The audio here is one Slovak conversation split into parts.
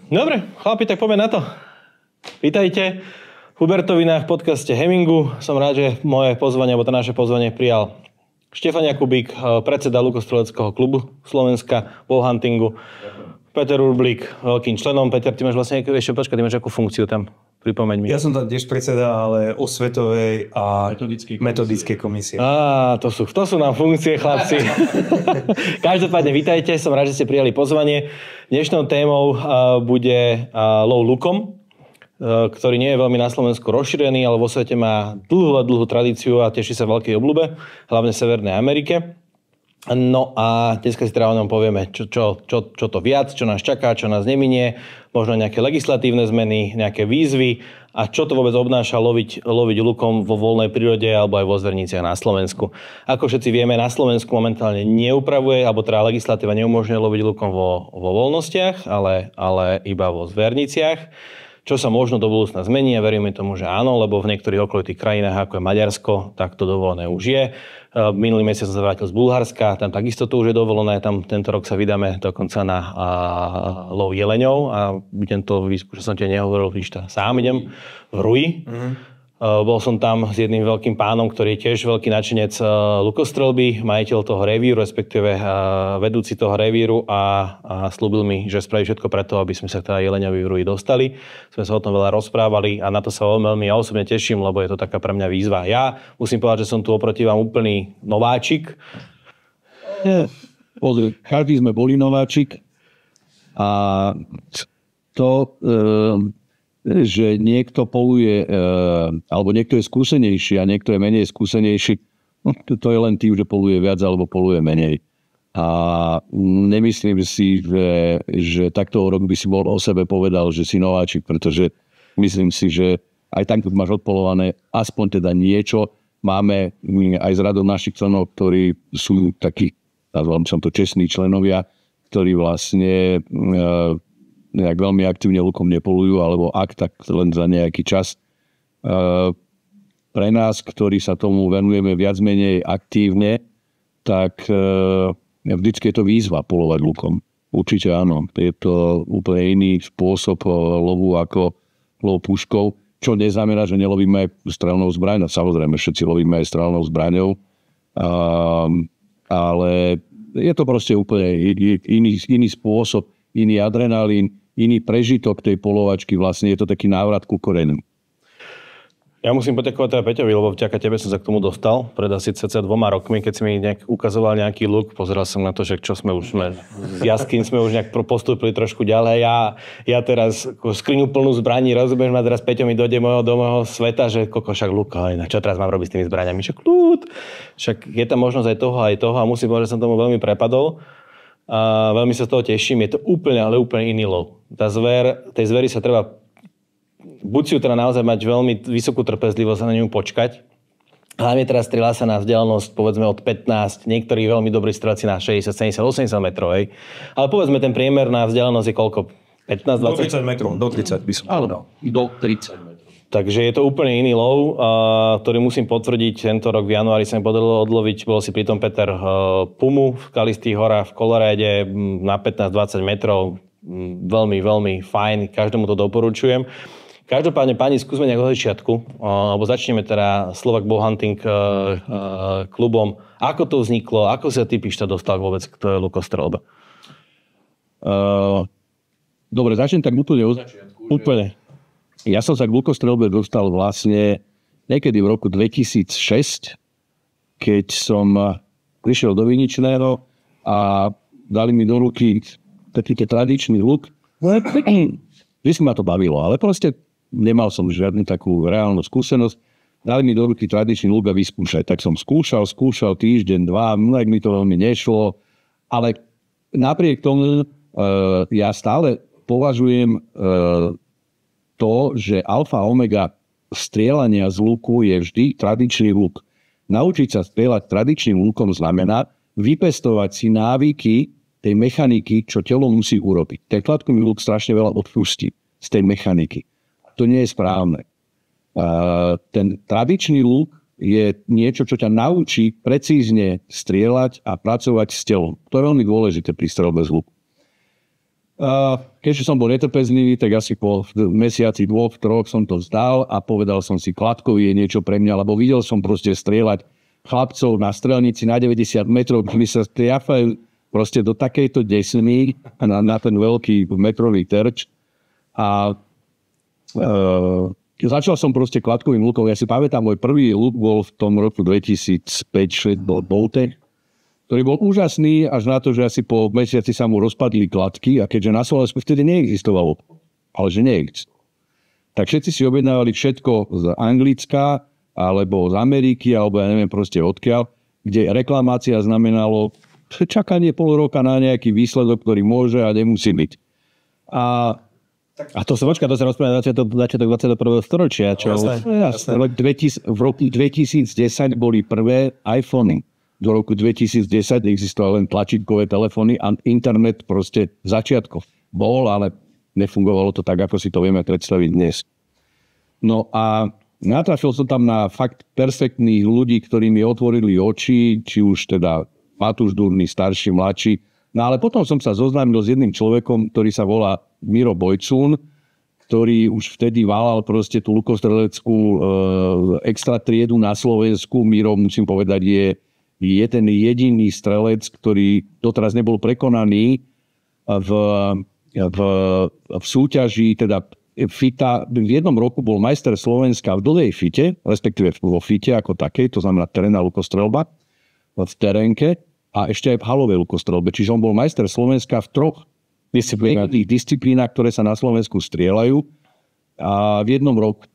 Dobre, chlapi, tak poďme na to. Vítajte v Hubertovinách v podcaste Hemingu. Som rád, že moje pozvanie, alebo to naše pozvanie prijal Štefan Jakubík, predseda Lukostreleckého klubu Slovenska, ballhuntingu. Peter Urblík, veľkým členom. Peter, ty máš vlastne, ešte počkaj, ty máš akú funkciu tam? Pripomeň mi. Ja som tam tiež predseda, ale osvetovej a metodickej komisie. To sú nám funkcie, chlapci. Každopádne, vítajte, som rád, že ste prijali pozvanie. Dnešnou témou bude lov lukom, ktorý nie je veľmi na Slovensku rozšírený, ale vo svete má dlhú tradíciu a teší sa veľkej obľúbe, hlavne v Severnej Amerike. No a dneska si teda o ňom povieme, čo to viac, čo nás čaká, čo nás neminie, možno nejaké legislatívne zmeny, nejaké výzvy a čo to vôbec obnáša loviť lukom vo voľnej prírode alebo aj vo zverniciach na Slovensku. Ako všetci vieme, na Slovensku momentálne neupravuje, alebo teda legislatíva neumožňuje loviť lukom vo voľnostiach, ale iba vo zverniciach. Čo sa možno do budúcna zmení a veríme tomu, že áno, lebo v niektorých okolitých krajinách, ako je Maďarsko, tak to dovolené už je. Minulý mesiac som sa vrátil z Bulharska, tam takisto to už je dovolené, tam tento rok sa vydáme dokonca na lov jeleňov a budem to vyskúšať, som ti nehovoril, sám idem v Rui. Bol som tam s jedným veľkým pánom, ktorý je tiež veľký nadšenec lukostrelby, majiteľ toho revíru, respektíve vedúci toho revíru a slúbil mi, že spraví všetko preto, aby sme sa k tej jeleňovej Rui dostali. Sme sa o tom veľa rozprávali a na to sa veľmi ja osobne teším, lebo je to taká pre mňa výzva. Ja musím povedať, že som tu oproti vám úplný nováčik. Pozri, každý sme boli nováčik a to... že niekto poluje, alebo niekto je skúsenejší a niekto je menej skúsenejší, no, to je len tým, že poluje viac alebo poluje menej. A nemyslím si, že takto o rok by si bol o sebe povedal, že si nováčik, pretože myslím si, že aj tak máš odpolované aspoň teda niečo. Máme aj z radou našich členov, ktorí sú takí, nazval som to čestní členovia, ktorí vlastne... nejak veľmi aktívne lukom nepolujú, alebo ak, tak len za nejaký čas. Pre nás, ktorí sa tomu venujeme viac menej aktívne, tak vždycky je to výzva polovať lukom. Určite áno. Je to úplne iný spôsob lovu ako lov puškou, čo neznamená, že nelovíme aj strelnou zbraňou. Samozrejme, všetci lovíme aj strelnou zbraňou, ale je to proste úplne iný spôsob, iný adrenalín, iný prežitok tej polovačky. Vlastne je to taký návrat ku koreňu. Ja musím poďakovať teda Peťovi, lebo vďaka tebe som sa k tomu dostal pred asi cca 2 rokmi, keď si mi ukazoval nejaký luk. Pozeral som na to, že čo sme už z jaskyn sme už nejak postúpili trošku ďalej. Ja teraz skriňu plnú zbraní, rozumieš ma, teraz Peťo mi dojde do môjho sveta, že však luk, čo teraz mám robiť s tými zbraňami? Však je tam možnosť aj toho a musím povedať, že som tomu veľmi prepadol. A veľmi sa z toho teším. Je to úplne iný lov. Tej zveri sa treba buď si ju teda naozaj mať veľmi vysokú trpezlivosť a na ňu počkať. Hlavne teraz strieľa sa na vzdialenosť povedzme od 15, niektorí veľmi dobrí strelci na 60, 70, 80 metrov. Hej. Ale povedzme ten priemer na vzdialenosť je koľko? 15, 20? Do 30 metrov, do 30 by som povedal. Do 30 metrov. Takže je to úplne iný lov, ktorý musím potvrdiť. Tento rok v januári sa mi podarilo odloviť. Bol si pritom Peter pumu v Kalistých horách v Koloráde na 15-20 metrov. Veľmi fajn. Každému to doporučujem. Každopádne, páni, skúsme nejak od začiatku, alebo začneme teda Slovak Ballhunting klubom. Ako to vzniklo? Ako sa ty, Pišta, dostal vôbec k lukostrelbe? Dobre, začnem tak úplne od začiatku. Úplne. Ja som sa k lukostrelbe dostal vlastne niekedy v roku 2006, keď som prišiel do Viničného a dali mi do ruky taký tradičný luk. Vždy ma to bavilo, ale proste nemal som žiadnu takú reálnu skúsenosť. Dali mi do ruky tradičný luk a vyskúšať. Tak som skúšal týždeň, 2, tak mi to veľmi nešlo. Ale napriek tomu ja stále považujem to, že alfa omega strieľania z luku je vždy tradičný luk. Naučiť sa strieľať tradičným lukom znamená vypestovať si návyky tej mechaniky, čo telo musí urobiť. Ten kladkový luk strašne veľa odpustí z tej mechaniky. To nie je správne. Ten tradičný luk je niečo, čo ťa naučí precízne strieľať a pracovať s telom. To je veľmi dôležité pri streľbe z luku. Keďže som bol netrpezlivý, tak asi po mesiaci, 2-3 som to vzdal a povedal som si, kladkový je niečo pre mňa, lebo videl som proste strieľať chlapcov na strelnici na 90 metrov, ktorí sa striafajú proste do takejto desny na ten veľký metrový terč. A začal som proste kladkovým lukom. Ja si pamätám, môj prvý luk bol v tom roku 2005-2006 bol Boltek, ktorý bol úžasný až na to, že asi po mesiaci sa mu rozpadli kladky a keďže na Slovensku vtedy neexistovalo, ale že neexistovalo, tak všetci si objednávali všetko z Anglicka alebo z Ameriky, alebo ja neviem proste odkiaľ, kde reklamácia znamenalo čakanie pol roka na nejaký výsledok, ktorý môže a nemusí byť. A to sa rozpráva začiatok 21. storočia. Čo? Jasné. V roku 2010 boli prvé iPhony. Do roku 2010 existovali len tlačítkové telefóny a internet proste začiatkov bol, ale nefungovalo to tak, ako si to vieme predstaviť dnes. No a natrafil som tam na fakt perfektných ľudí, ktorí mi otvorili oči, či už teda Matúš Durný, starší, mladší. No ale potom som sa zoznámil s jedným človekom, ktorý sa volá Miro Bojcún, ktorý už vtedy válal proste tú lukostreleckú extra triedu na Slovensku. Miro, musím povedať, je ten jediný strelec, ktorý doteraz nebol prekonaný v súťaži, teda fita. V jednom roku bol majster Slovenska v dlhej fite, respektíve vo fite ako takej, to znamená terénna lukostrelba v terénke a ešte aj v halovej lukostrelbe. Čiže on bol majster Slovenska v 3 disciplínach, ktoré sa na Slovensku strieľajú a v jednom roku.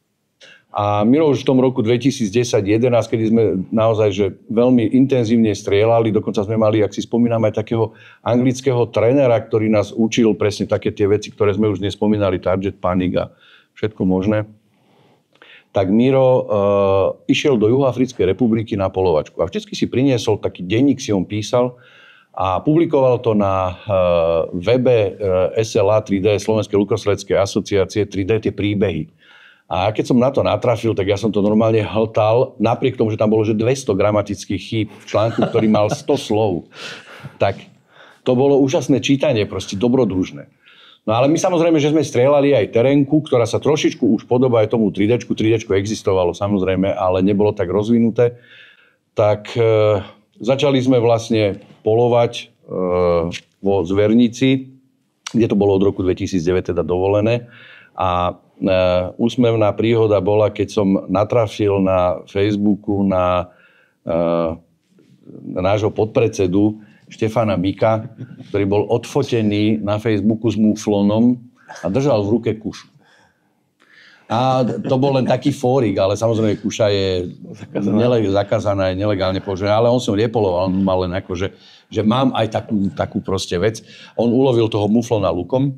A Miro už v tom roku 2010-2011, kedy sme naozaj že veľmi intenzívne strieľali, dokonca sme mali, ak si spomínam, aj takého anglického trénera, ktorý nás učil presne také tie veci, ktoré sme už nespomínali, target panic a všetko možné. Tak Miro išiel do Juhoafrickej republiky na polovačku. A vždycky si priniesol, taký denník si on písal a publikoval to na webe SLA 3D, Slovenskej lukostreleckej asociácie 3D, tie príbehy. A keď som na to natrafil, tak ja som to normálne hltal, napriek tomu, že tam bolo že 200 gramatických chýb v článku, ktorý mal 100 slov. Tak to bolo úžasné čítanie, proste dobrodružné. No ale my samozrejme, že sme strieľali aj terénku, ktorá sa trošičku už podobá aj tomu 3D. 3D existovalo samozrejme, ale nebolo tak rozvinuté. Tak začali sme vlastne polovať vo Zvernici, kde to bolo od roku 2009 teda dovolené. A úsmevná príhoda bola, keď som natrafil na Facebooku na nášho podpredsedu Štefana Mika, ktorý bol odfotený na Facebooku s muflonom a držal v ruke kušu. A to bol len taký fórik, ale samozrejme kuša je zakázaná, je nelegálne používaná, ale on som nepoloval, on mal len ako, že mám aj takú proste vec. On ulovil toho muflona lukom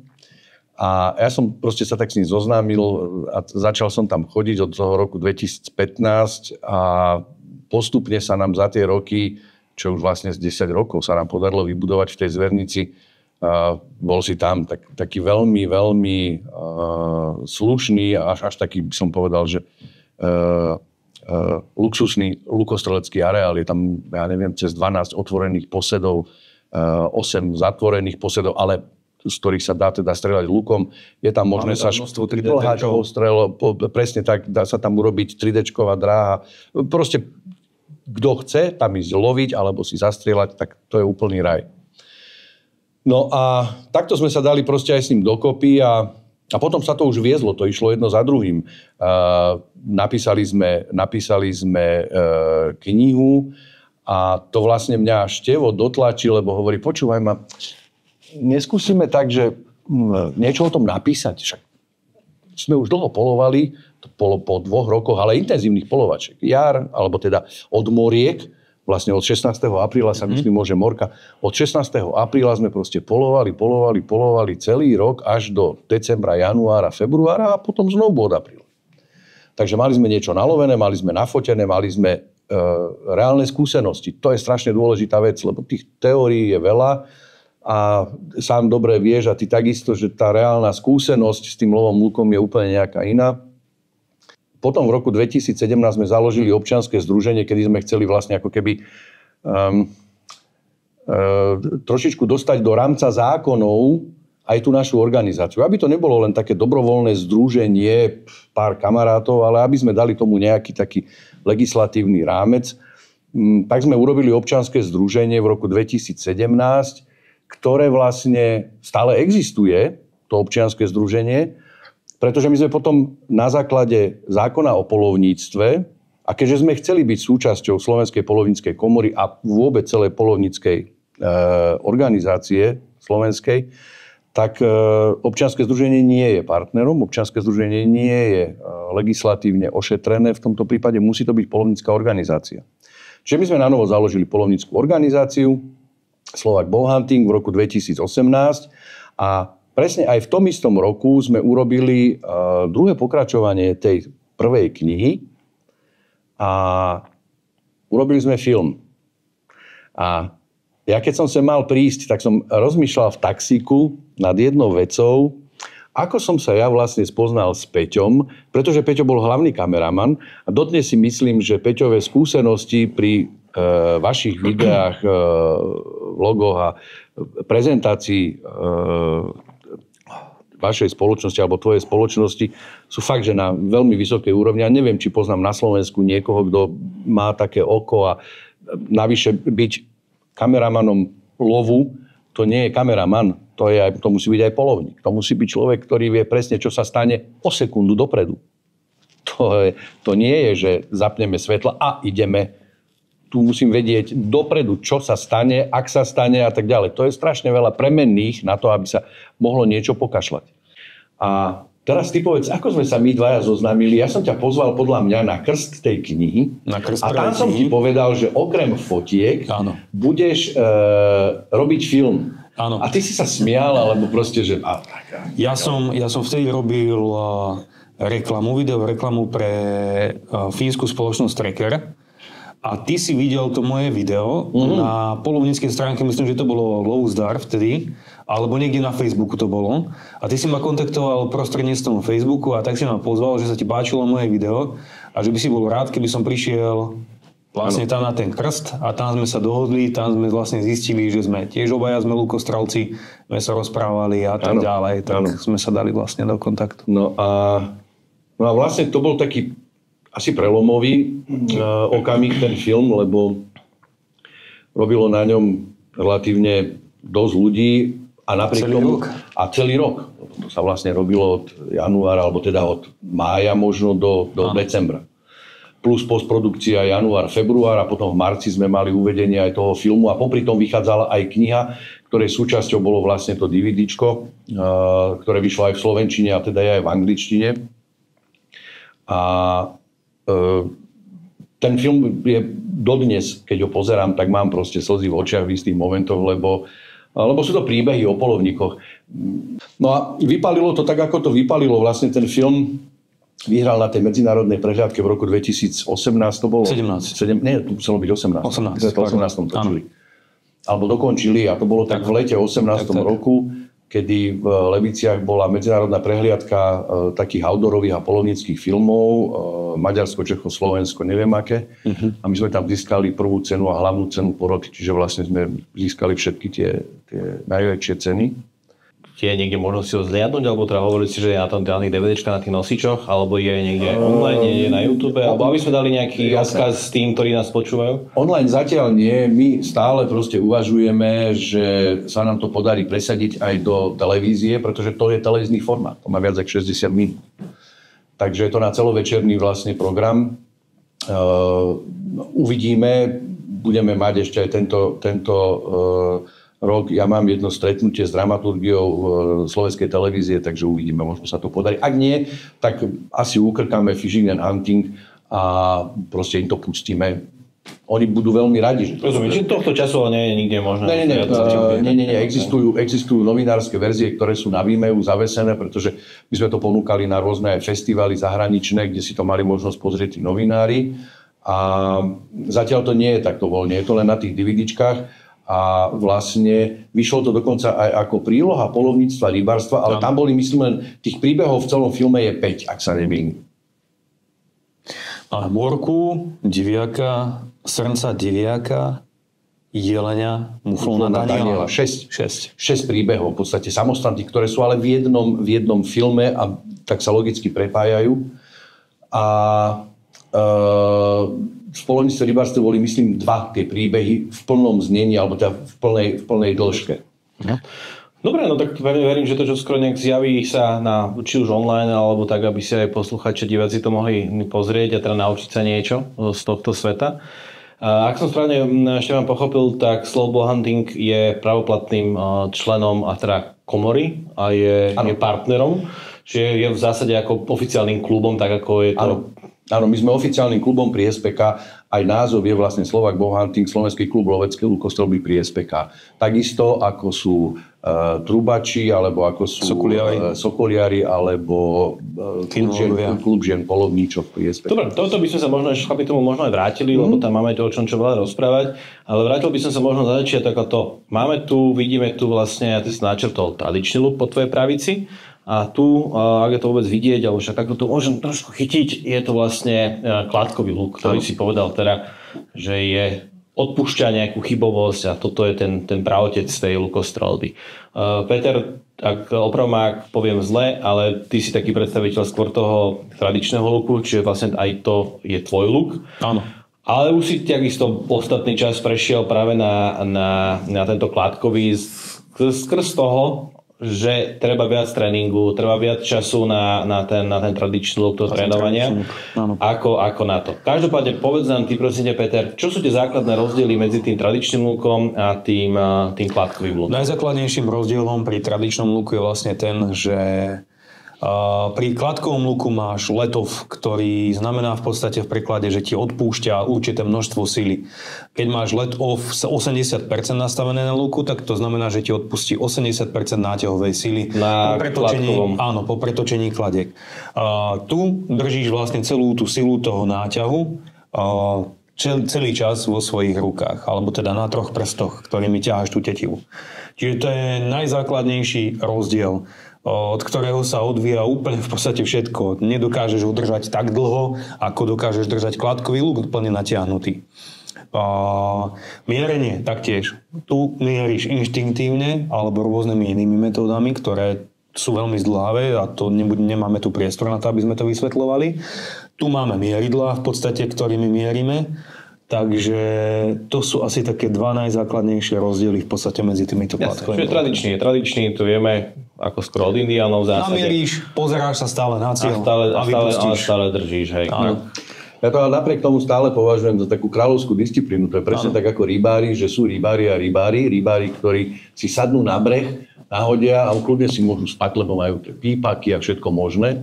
a ja som proste sa tak s ním zoznámil a začal som tam chodiť od toho roku 2015 a postupne sa nám za tie roky, čo už vlastne z 10 rokov sa nám podarilo vybudovať v tej Zvernici. Bol si tam taký veľmi, veľmi slušný, až taký by som povedal, že luxusný lukostrelecký areál. Je tam, ja neviem, cez 12 otvorených posedov, 8 zatvorených posedov, ale z ktorých sa dá teda strieľať lukom. Je tam možné sa šplhať ostrel, presne tak, dá sa tam urobiť 3D-čková dráha. Proste kto chce tam ísť loviť alebo si zastrieľať, tak to je úplný raj. No a takto sme sa dali proste aj s ním dokopy a potom sa to už viezlo, to išlo jedno za druhým. Napísali sme knihu a to vlastne mňa Števo dotlačil, lebo hovorí, počúvaj ma, neskúsime tak, že niečo o tom napísať. Však sme už dlho polovali, po 2 rokoch, ale intenzívnych polovačiek. Jar, alebo teda od moriek, vlastne od 16. apríla sa myslím môže morka. Od 16. apríla sme proste polovali celý rok až do decembra, januára, februára a potom znovu od apríla. Takže mali sme niečo nalovené, mali sme nafotené, mali sme reálne skúsenosti. To je strašne dôležitá vec, lebo tých teórií je veľa a sám dobre vieš a ty takisto, že tá reálna skúsenosť s tým lovom lukom je úplne nejaká iná. Potom v roku 2017 sme založili občianske združenie, kedy sme chceli vlastne ako keby trošičku dostať do rámca zákonov aj tú našu organizáciu. Aby to nebolo len také dobrovoľné združenie, pár kamarátov, ale aby sme dali tomu nejaký taký legislatívny rámec. Tak sme urobili občianske združenie v roku 2017, ktoré vlastne stále existuje, to občianske združenie, pretože my sme potom na základe zákona o poľovníctve, a keďže sme chceli byť súčasťou Slovenskej poľovníckej komory a vôbec celej poľovníckej organizácie slovenskej, tak občianske združenie nie je partnerom, občianske združenie nie je legislatívne ošetrené, v tomto prípade musí to byť poľovnícka organizácia. Čiže my sme na novo založili poľovnícku organizáciu Slovak Bow Hunting v roku 2018 a presne aj v tom istom roku sme urobili druhé pokračovanie tej prvej knihy a urobili sme film. A ja keď som sem mal prísť, tak som rozmýšľal v taxíku nad jednou vecou, ako som sa ja vlastne spoznal s Peťom, pretože Peťo bol hlavný kameraman a dodnes si myslím, že Peťové skúsenosti pri vašich videách, vlogoch a prezentácii vašej spoločnosti alebo tvojej spoločnosti sú fakt, že na veľmi vysokej úrovni. Ja neviem, či poznám na Slovensku niekoho, kto má také oko a navyše byť kameramanom lovu, to nie je kameraman, to musí byť aj poľovník. To musí byť človek, ktorý vie presne, čo sa stane o sekundu dopredu. To nie je, že zapneme svetla a ideme. Tu musím vedieť dopredu, čo sa stane, ak sa stane a tak ďalej. To je strašne veľa premenných na to, aby sa mohlo niečo pokašľať. A teraz ty povedz, ako sme sa my dvaja zoznámili. Ja som ťa pozval podľa mňa na krst tej knihy. A tam som ti povedal, že okrem fotiek budeš robiť film. Áno. A ty si sa smial, alebo proste, že... Ja som vtedy robil videoreklamu pre fínsku spoločnosť Tracker. A ty si videl to moje video na poľovníckej stránke, myslím, že to bolo Lowe's-Dar vtedy, alebo niekde na Facebooku to bolo. A ty si ma kontaktoval prostredníctvom Facebooku a tak si ma pozval, že sa ti páčilo moje video a že by si bol rád, keby som prišiel vlastne tam na ten krst a tam sme sa dohodli, tam sme vlastne zistili, že sme tiež obaja sme lukostrelci, sme sa rozprávali a tak ďalej, tak sme sa dali vlastne do kontaktu. No a vlastne to bol taký asi prelomový okamih ten film, lebo robilo na ňom relatívne dosť ľudí a napriek tomu... Celý rok. To sa vlastne robilo od januára, alebo teda od mája možno do decembra. Plus postprodukcia január, február a potom v marci sme mali uvedenie aj toho filmu a popri tom vychádzala aj kniha, ktorej súčasťou bolo vlastne to DVDčko, ktoré vyšlo aj v slovenčine a teda aj v angličtine. A ten film je dodnes, keď ho pozerám, tak mám proste slzy v očiach v istých momentoch, lebo sú to príbehy o poľovníkoch. No a vypálilo to tak, ako to vypálilo. Vlastne ten film vyhral na tej medzinárodnej prehliadke v roku 2018, to bolo... 17. Nie, to muselo byť 18. 18. točili. Alebo dokončili a to bolo tak v lete 18. roku, kedy v Leviciach bola medzinárodná prehliadka takých outdoorových a poľovníckych filmov, Maďarsko, Čecho, Slovensko, neviem aké. A my sme tam získali prvú cenu a hlavnú cenu poroty, čiže vlastne sme získali všetky tie najväčšie ceny. Je niekde možno si ho zliadnúť, alebo teda hovorili si, že je na tom daných DVDčka na tých nosičoch, alebo je niekde online, nie je na YouTube, alebo aby sme dali nejaký odkaz s tým, ktorí nás počúvajú? Online zatiaľ nie, my stále proste uvažujeme, že sa nám to podarí presadiť aj do televízie, pretože to je televízny formát, to má viac ako 60 minút. Takže je to na celovečerný vlastne program. Uvidíme, budeme mať ešte aj tento rok. Ja mám jedno stretnutie s dramaturgiou slovenskej televízie, takže uvidíme, možno sa to podarí. Ak nie, tak asi ukrkáme Fishing and Hunting a proste im to pustíme. Oni budú veľmi radi. Rozumiem, že tohto času nie je nikde možné. Nie. Existujú novinárske verzie, ktoré sú na Vimeu zavesené, pretože my sme to ponúkali na rôzne festivály zahraničné, kde si to mali možnosť pozrieť tí novinári. A zatiaľ to nie je takto voľne. Je to len na tých DVDčkách. A vlastne vyšlo to dokonca aj ako príloha poľovníctva, rybárstva, ale tam boli, myslím, len tých príbehov v celom filme je 5, ak sa nemýlim. Máme morku, diviaka, srnca diviaka, Jelenia Muflona Daniela. 6 príbehov, v podstate samostatných, ktoré sú ale v jednom filme a tak sa logicky prepájajú. A v Polovníctve rybárstve boli, myslím, 2 tie príbehy v plnom znení, alebo teda v plnej dĺžke. No. Dobre, no tak pevne verím, že to čo skoro nejak zjaví sa či už online, alebo tak, aby si aj posluchači, diváci to mohli pozrieť a teda naučiť sa niečo z tohto sveta. Ak som správne Štefan pochopil, tak Slow Ball Hunting je pravoplatným členom a teda komory a je partnerom, čiže je v zásade ako oficiálnym klubom, tak ako je to... Áno, my sme oficiálnym klubom pri SPK, aj názov je vlastne Slovak Bow Hunting, Slovenský klub loveckej lukostrelby pri SPK. Takisto ako sú trubači, alebo ako sú sokoliari, alebo klub žien polovníčok pri SPK. Dobre, toto by sme sa možno ešte tomu možno aj vrátili, lebo tam máme to o čom čo veľa rozprávať, ale vrátil by som sa možno za začiatok ako to. Vidíme tu vlastne, ja ty si načrtol tradičný luk po tvojej pravici. A tu, ak je to vôbec vidieť, alebo však ako to môžem trošku chytiť, je to vlastne kládkový luk, ktorý si povedal teda, že odpúšťa nejakú chybovosť a toto je ten praotec tej lukostrelby. Peter, ak poviem zle, ale ty si taký predstaviteľ skôr toho tradičného luku, čiže vlastne aj to je tvoj luk. Áno. Ale už si takisto ostatný čas prešiel práve na tento kládkový skrz toho, že treba viac tréningu, treba viac času na ten tradičný luk toho trénovania, ako na to. Každopádne povedz nám ty, prosím ťa, Peter, čo sú tie základné rozdiely medzi tým tradičným lukom a tým kládkovým lukom? Najzákladnejším rozdielom pri tradičnom luku je vlastne ten, že pri kládkovom luku máš letov, ktorý znamená v podstate v preklade, že ti odpúšťa určité množstvo sily. Keď máš let off 80% nastavené na luku, tak to znamená, že ti odpustí 80% náťahovej sily po pretočení kladiek. Tu držíš vlastne celú tú silu toho náťahu celý čas vo svojich rukách, alebo teda na 3 prstoch, ktorými ťaháš tú tetivu. Čiže to je najzákladnejší rozdiel, od ktorého sa odvíja úplne v podstate všetko. Nedokážeš ho držať tak dlho, ako dokážeš držať kládkový luk plne natiahnutý. Mierenie taktiež. Tu mieríš inštinktívne alebo rôznymi inými metódami, ktoré sú veľmi zdĺhavé a to nemáme tu priestor na to, aby sme to vysvetľovali. Tu máme mieridlá v podstate, ktorými mierime. Takže to sú asi také 2 najzákladnejšie rozdiely v podstate medzi týmito kládkovými. Čiže tradičný, to vieme ako skoro od Indiánov v zásade. Namieríš, pozeráš sa stále na cieľ a vypustíš. Stále držíš, hej. Ja to ale napriek tomu stále považujem za takú kráľovskú disciplínu. To je presne tak ako rybári, že sú rybári a rybári. Rybári, ktorí si sadnú na breh, nahodia a kľudne si môžu spať, lebo majú pípaky a všetko možné.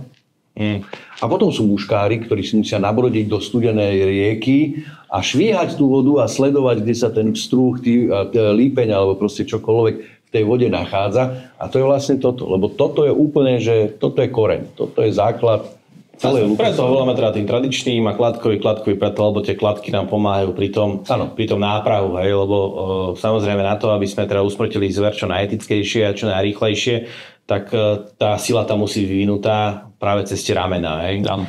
A potom sú muškári, ktorí si musia nabrodiť do studenej rieky a švíhať tú vodu a sledovať, kde sa ten pstrúh, lípeň alebo proste čokoľvek v tej vode nachádza. A to je vlastne toto, lebo toto je úplne, že toto je koreň, toto je základ celej luky. Preto voláme teda tým tradičným a kládkový preto, lebo tie kládky nám pomáhajú pri tom nápravu, hej, lebo samozrejme na to, aby sme teda usmrtili zver čo najetickejšie a čo najrýchlejšie, tak tá sila tam musí vyvinutá práve cez tie ramená. Hej? Áno.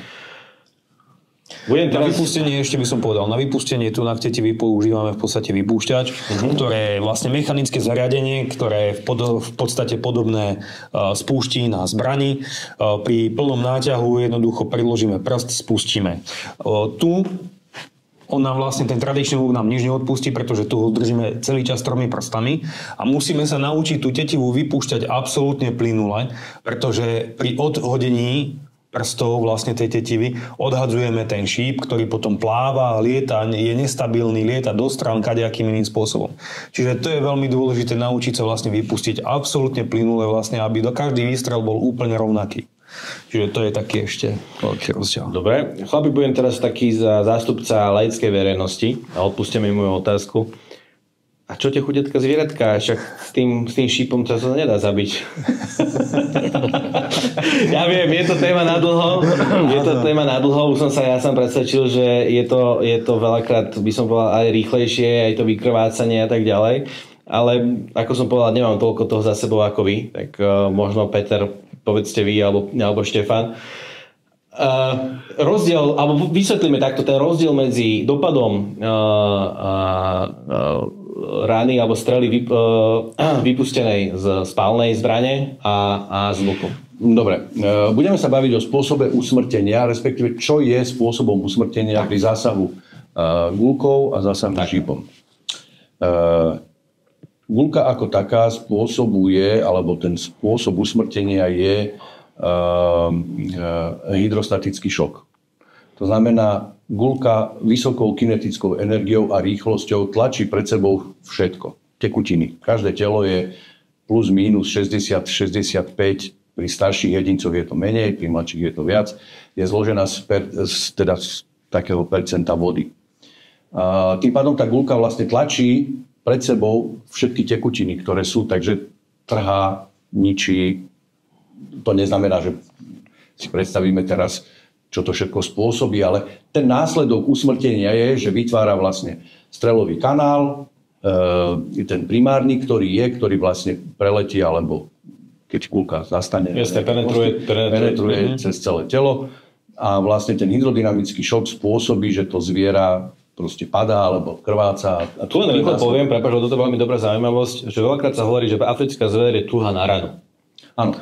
Na vypustenie ešte by som povedal, na vypustenie tu na tetivy používame v podstate vypúšťač, ktoré je vlastne mechanické zariadenie, ktoré je v podstate podobné spúšti na zbrani. Pri plnom náťahu jednoducho priložíme prst, spustíme. Tu on nám vlastne ten tradičný luk nám nič neodpustí, pretože tu ho držíme celý čas 3 prstami a musíme sa naučiť tú tetivu vypúšťať absolútne plynule, pretože pri odhodení prstov vlastne tej tetivy odhadzujeme ten šíp, ktorý potom pláva, lieta, je nestabilný, lieta do strán kadejakým iným spôsobom. Čiže to je veľmi dôležité naučiť sa vlastne vypustiť absolútne plynule vlastne, aby každý výstrel bol úplne rovnaký. Čiže to je taký ešte veľký rozdiel. Dobre, chlapi, budem teraz taký zástupca laickej verejnosti a odpustite mi moju otázku. A čo tie chudetka zvieratka? Však s tým šípom to sa nedá zabiť. Ja viem, je to téma na dlho. Už som sa presvedčil, že je to veľakrát, by som povedal, aj rýchlejšie, aj to vykrvácanie a tak ďalej. Ale ako som povedal, nemám toľko toho za sebou ako vy. Tak možno Peter, povedzte vy, alebo Štefan. Rozdiel, alebo vysvetlíme takto, ten rozdiel medzi dopadom rany alebo strely vypustenej z spálnej zbrane a z luku. Dobre, budeme sa baviť o spôsobe usmrtenia, respektíve čo je spôsobom usmrtenia pri zásahu guľkou a zásahu šípom. Guľka ako taká spôsobuje, alebo ten spôsob usmrtenia je hydrostatický šok. To znamená, guľka vysokou kinetickou energiou a rýchlosťou tlačí pred sebou všetko. Tekutiny. Každé telo je plus minus 60-65, pri starších jedincoch je to menej, pri mladších je to viac. Je zložená z takého percenta vody. Tým pádom tá guľka vlastne tlačí pred sebou všetky tekutiny, ktoré sú, takže trhá, ničí. To neznamená, že si predstavíme teraz, čo to všetko spôsobí, ale ten následok usmrtenia je, že vytvára vlastne strelový kanál, ten primárny, ktorý vlastne preletí, alebo keď guľka zastane, penetruje cez celé telo a vlastne ten hydrodynamický šok spôsobí, že to zviera proste padá alebo krváca. A tu len rýchlo poviem, prepáč, toto je veľmi dobrá zaujímavosť, že veľakrát sa hovorí, že africká zver je tuha na ranu. Áno.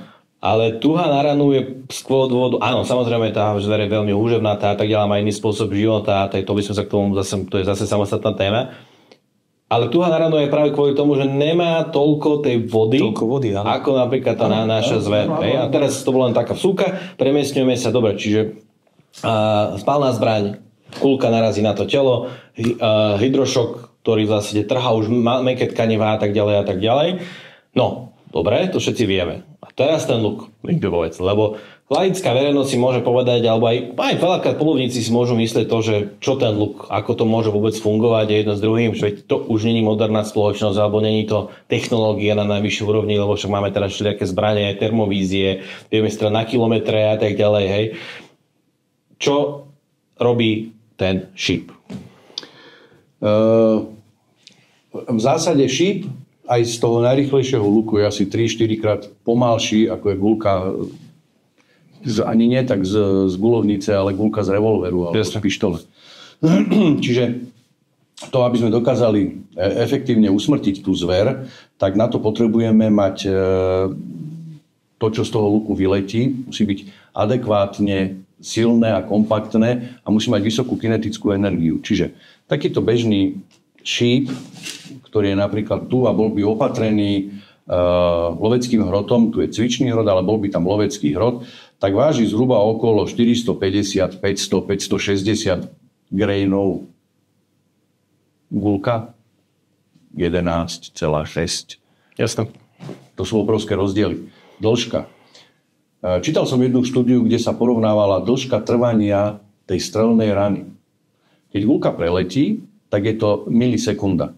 Ale tuha na ranu je z dôvodu, áno, samozrejme tá zver je veľmi úževnatá, tak ďalej, má iný spôsob života, to by sme sa k tomu to je zase samostatná téma. Ale tuha na ranu je práve kvôli tomu, že nemá toľko tej vody, ako napríklad tá naša zver. A teraz to bola len taká vsúka, premiestňujeme sa, dobre, čiže spálna zbraň, guľka narazí na to telo, hydrošok, ktorý vlastne trhá už mäkké tkanivá a tak ďalej a tak ďalej. No, dobre, to všetci vieme. A teraz ten luk, lebo laická verejnosť si môže povedať, alebo aj veľakrát polovníci si môžu myslieť to, že čo ten luk, ako to môže vôbec fungovať jedno s druhým, že to už není moderná spoločnosť, alebo není to technológia na najvyššej úrovni, lebo však máme teraz všelijaké zbranie, termovízie, vieme strieľať na kilometre a tak ďalej, hej. Čo robí ten šíp? V zásade šíp aj z toho najrýchlejšieho luku je asi 3-4 krát pomalší, ako je guľka, ani nie tak z guľovnice, ale guľka z revolveru alebo z pištole. Čiže to, aby sme dokázali efektívne usmrtiť tú zver, tak na to potrebujeme mať to, čo z toho luku vyletí, musí byť adekvátne silné a kompaktné a musí mať vysokú kinetickú energiu. Čiže takýto bežný šíp, ktorý je napríklad tu a bol by opatrený loveckým hrotom, tu je cvičný hrot, ale bol by tam lovecký hrot, tak váži zhruba okolo 450, 500, 560 grainov. Guľka 11,6. Jasné. To sú obrovské rozdiely. Dĺžka. Čítal som jednu štúdiu, kde sa porovnávala dĺžka trvania tej strelnej rany. Keď guľka preletí, tak je to milisekunda.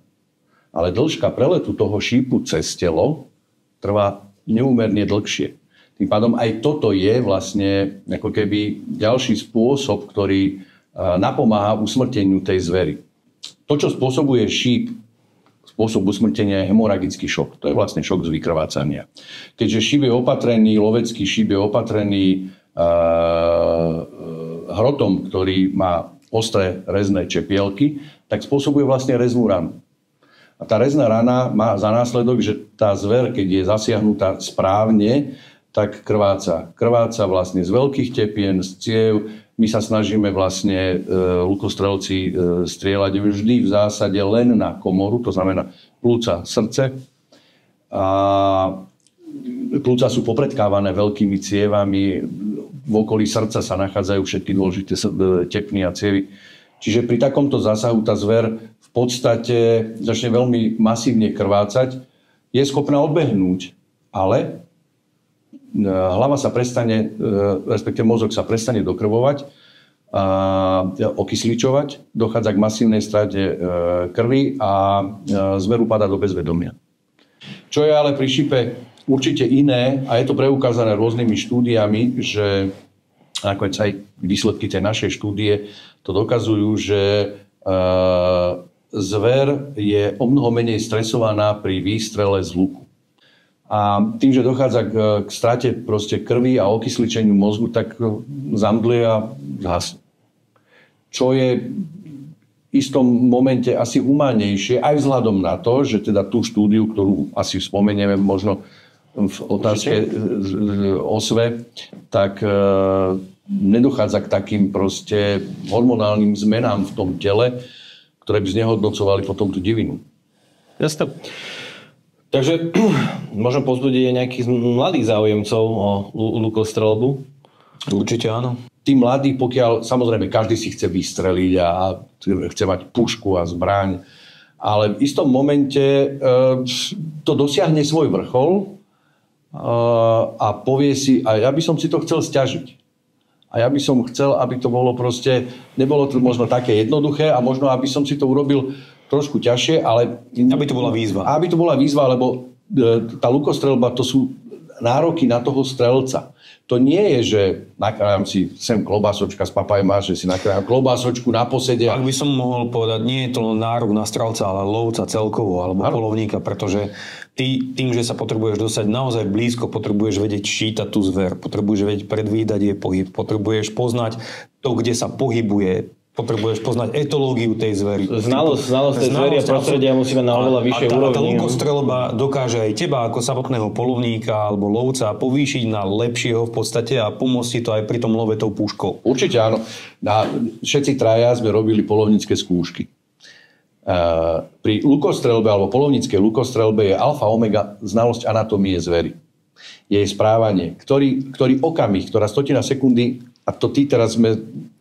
Ale dĺžka preletu toho šípu cez telo trvá neúmerne dlhšie. Tým pádom aj toto je vlastne ako keby ďalší spôsob, ktorý napomáha usmrteniu tej zvery. To, čo spôsobuje šíp, spôsob usmrtenia je hemoragický šok. To je vlastne šok z vykrvácania. Keďže šíp je opatrený, lovecký šíp je opatrený hrotom, ktorý má ostré rezné čepielky, tak spôsobuje vlastne reznú ranu. A tá rezná rana má za následok, že tá zver, keď je zasiahnutá správne, tak krváca. Krváca vlastne z veľkých tepien, z ciev. My sa snažíme vlastne, lukostrelci, strieľať vždy v zásade len na komoru, to znamená pľúca, srdce. A pľúca sú popredkávané veľkými cievami. V okolí srdca sa nachádzajú všetky dôležité tepny a cievy. Čiže pri takomto zásahu tá zver v podstate začne veľmi masívne krvácať. Je schopná odbehnúť, ale hlava sa prestane, respektíve mozog sa prestane dokrvovať, okysličovať, dochádza k masívnej strate krvi a zver upadá do bezvedomia. Čo je ale pri šipe určite iné, a je to preukázané rôznymi štúdiami, že nakoniec aj výsledky tej našej štúdie to dokazujú, že zver je o mnoho menej stresovaná pri výstrele z luku. A tým, že dochádza k strate proste krvi a okysličeniu mozgu, tak zamdlie a zhasne. Čo je istom momente asi humánejšie, aj vzhľadom na to, že teda tú štúdiu, ktorú asi spomenieme možno v otázke osve, tak nedochádza k takým proste hormonálnym zmenám v tom tele, ktoré by znehodnocovali potom tú divinu. Jasne. Takže môžem pozbudiť aj nejakých mladých záujemcov o lukostrelbu? Určite áno. Tí mladí, pokiaľ, samozrejme, každý si chce vystreliť a chce mať pušku a zbraň, ale v istom momente to dosiahne svoj vrchol a povie si, a ja by som si to chcel sťažiť. A ja by som chcel, aby to bolo proste, nebolo to možno také jednoduché a možno, aby som si to urobil trošku ťažšie, ale... Aby to bola výzva. Aby to bola výzva, lebo tá lukostrelba, to sú nároky na toho strelca. To nie je, že nakrájam si sem klobásočka z Papajma, že si nakrájam klobásočku na posede. Ak by som mohol povedať, nie je to len nárok na strelca, ale lovca celkovo, alebo polovníka, pretože ty tým, že sa potrebuješ dostať naozaj blízko, potrebuješ vedieť čítať tú zver, potrebuješ vedieť predvídať jej pohyb, potrebuješ poznať to, kde sa pohybuje, potrebuješ poznať etológiu tej zvery. Znalosť tej zvery a prostredia musíme na oveľa vyššej úrovni. Tá lukostrelba dokáže aj teba ako samotného polovníka alebo lovca povýšiť na lepšieho v podstate a pomôcť ti to aj pri tom love tou puškou. Určite áno. Všetci traja sme robili polovnícke skúšky. Pri lukostrelbe alebo polovníckej lukostrelbe je alfa omega znalosť anatómie zvery. Jej správanie, ktorý okamih, ktorá stotina sekundy, a to ty teraz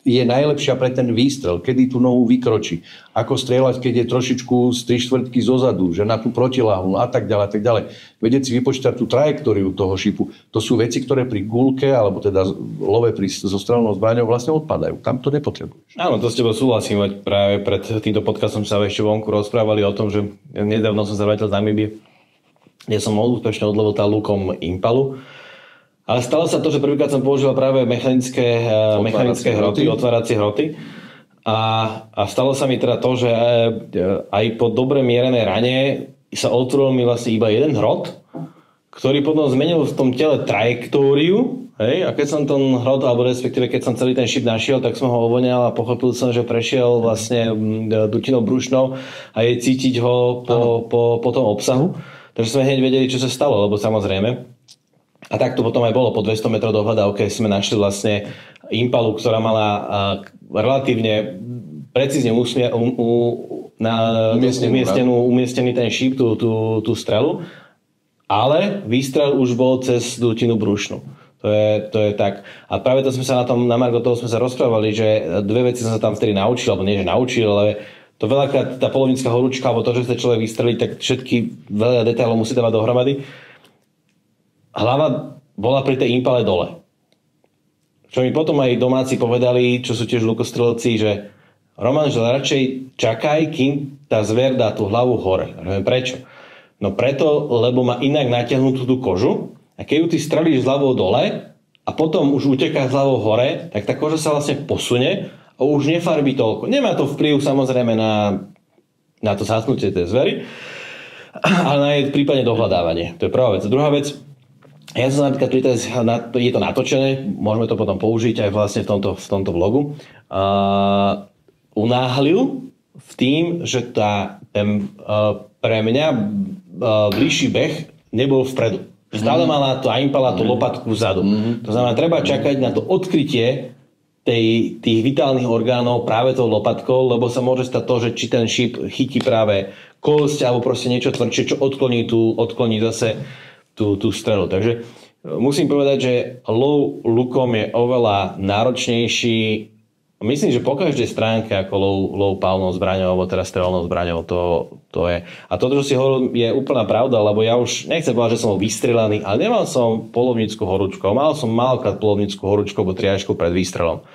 je najlepšia pre ten výstrel, kedy tú nohu vykročí, ako strieľať, keď je trošičku z 3/4 zozadu, že na tú protiláhu a tak ďalej, tak ďalej. Vedieť si vypočítať tú trajektóriu toho šipu. To sú veci, ktoré pri gulke, alebo teda love so strelnou zbraňou vlastne odpadajú. Tam to nepotrebuješ. Áno, to s tebou súhlasím. Práve pred týmto podcastom sa ešte vonku rozprávali o tom, že nedávno som sa vrátil z Namíbie, kde som úspešne odlovil tá lukom Impalu. Ale stalo sa to, že prvýkrát som používal práve mechanické hroty, otváracie hroty. A stalo sa mi teda to, že aj po dobre mierenej rane sa otvoril mi vlastne iba jeden hrot, ktorý potom zmenil v tom tele trajektóriu. Hej? A keď som ten hrot, alebo respektíve keď som celý ten šip našiel, tak som ho ovoňal a pochopil som, že prešiel vlastne dutinou brušnou a je cítiť ho po tom obsahu. Takže sme hneď vedeli, čo sa stalo, lebo samozrejme. A tak to potom aj bolo. Po 200 metrov do hľadávky sme našli vlastne Impalu, ktorá mala relatívne precízne umiestnený ten šíp, tú strelu, ale výstrel už bol cez dutinu brušnú. To je tak. A práve to sme sa na margo toho sme sa rozprávali, že dve veci som sa tam vtedy naučil, alebo nie, že naučil, ale to veľakrát tá polovnícka horúčka, alebo to, že chce človek vystreliť, tak všetky veľa detailov musí dávať dohromady. Hlava bola pri tej Impale dole. Čo mi potom aj domáci povedali, čo sú tiež lukostrelci, že Roman, že radšej čakaj, kým tá zver dá tú hlavu hore. Prečo? No preto, lebo má inak natiahnutú tú kožu a keď ju ty strelíš s hlavou dole a potom už uteká s hlavou hore, tak tá koža sa vlastne posunie a už nefarbí toľko. Nemá to vplyv samozrejme na to zhasnutie tej zvery, ale na jej prípadne dohľadávanie. To je prvá vec. Druhá vec, ja som napríklad je to natočené, môžeme to potom použiť aj vlastne v tomto vlogu. Unáhlil v tým, že pre mňa bližší beh nebol vpredu. Stále mala tá Impala tú lopatku vzadu. To znamená, treba čakať na to odkrytie tých vitálnych orgánov práve tou lopatkou, lebo sa môže stať to, že či ten šíp chytí práve kosť alebo proste niečo tvrdšie, čo odkloní zase tú strelu. Takže musím povedať, že lov lukom je oveľa náročnejší. Myslím, že po každej stránke ako lov palnou zbraňou alebo teraz strelnou zbraňou to je. A toto, čo si hovoril, je úplná pravda, lebo ja už nechcem povedať, že som bol vystrelaný, ale nemal som polovnícku horúčku. Mal som málokrát polovnícku horúčku alebo triažku pred výstrelom.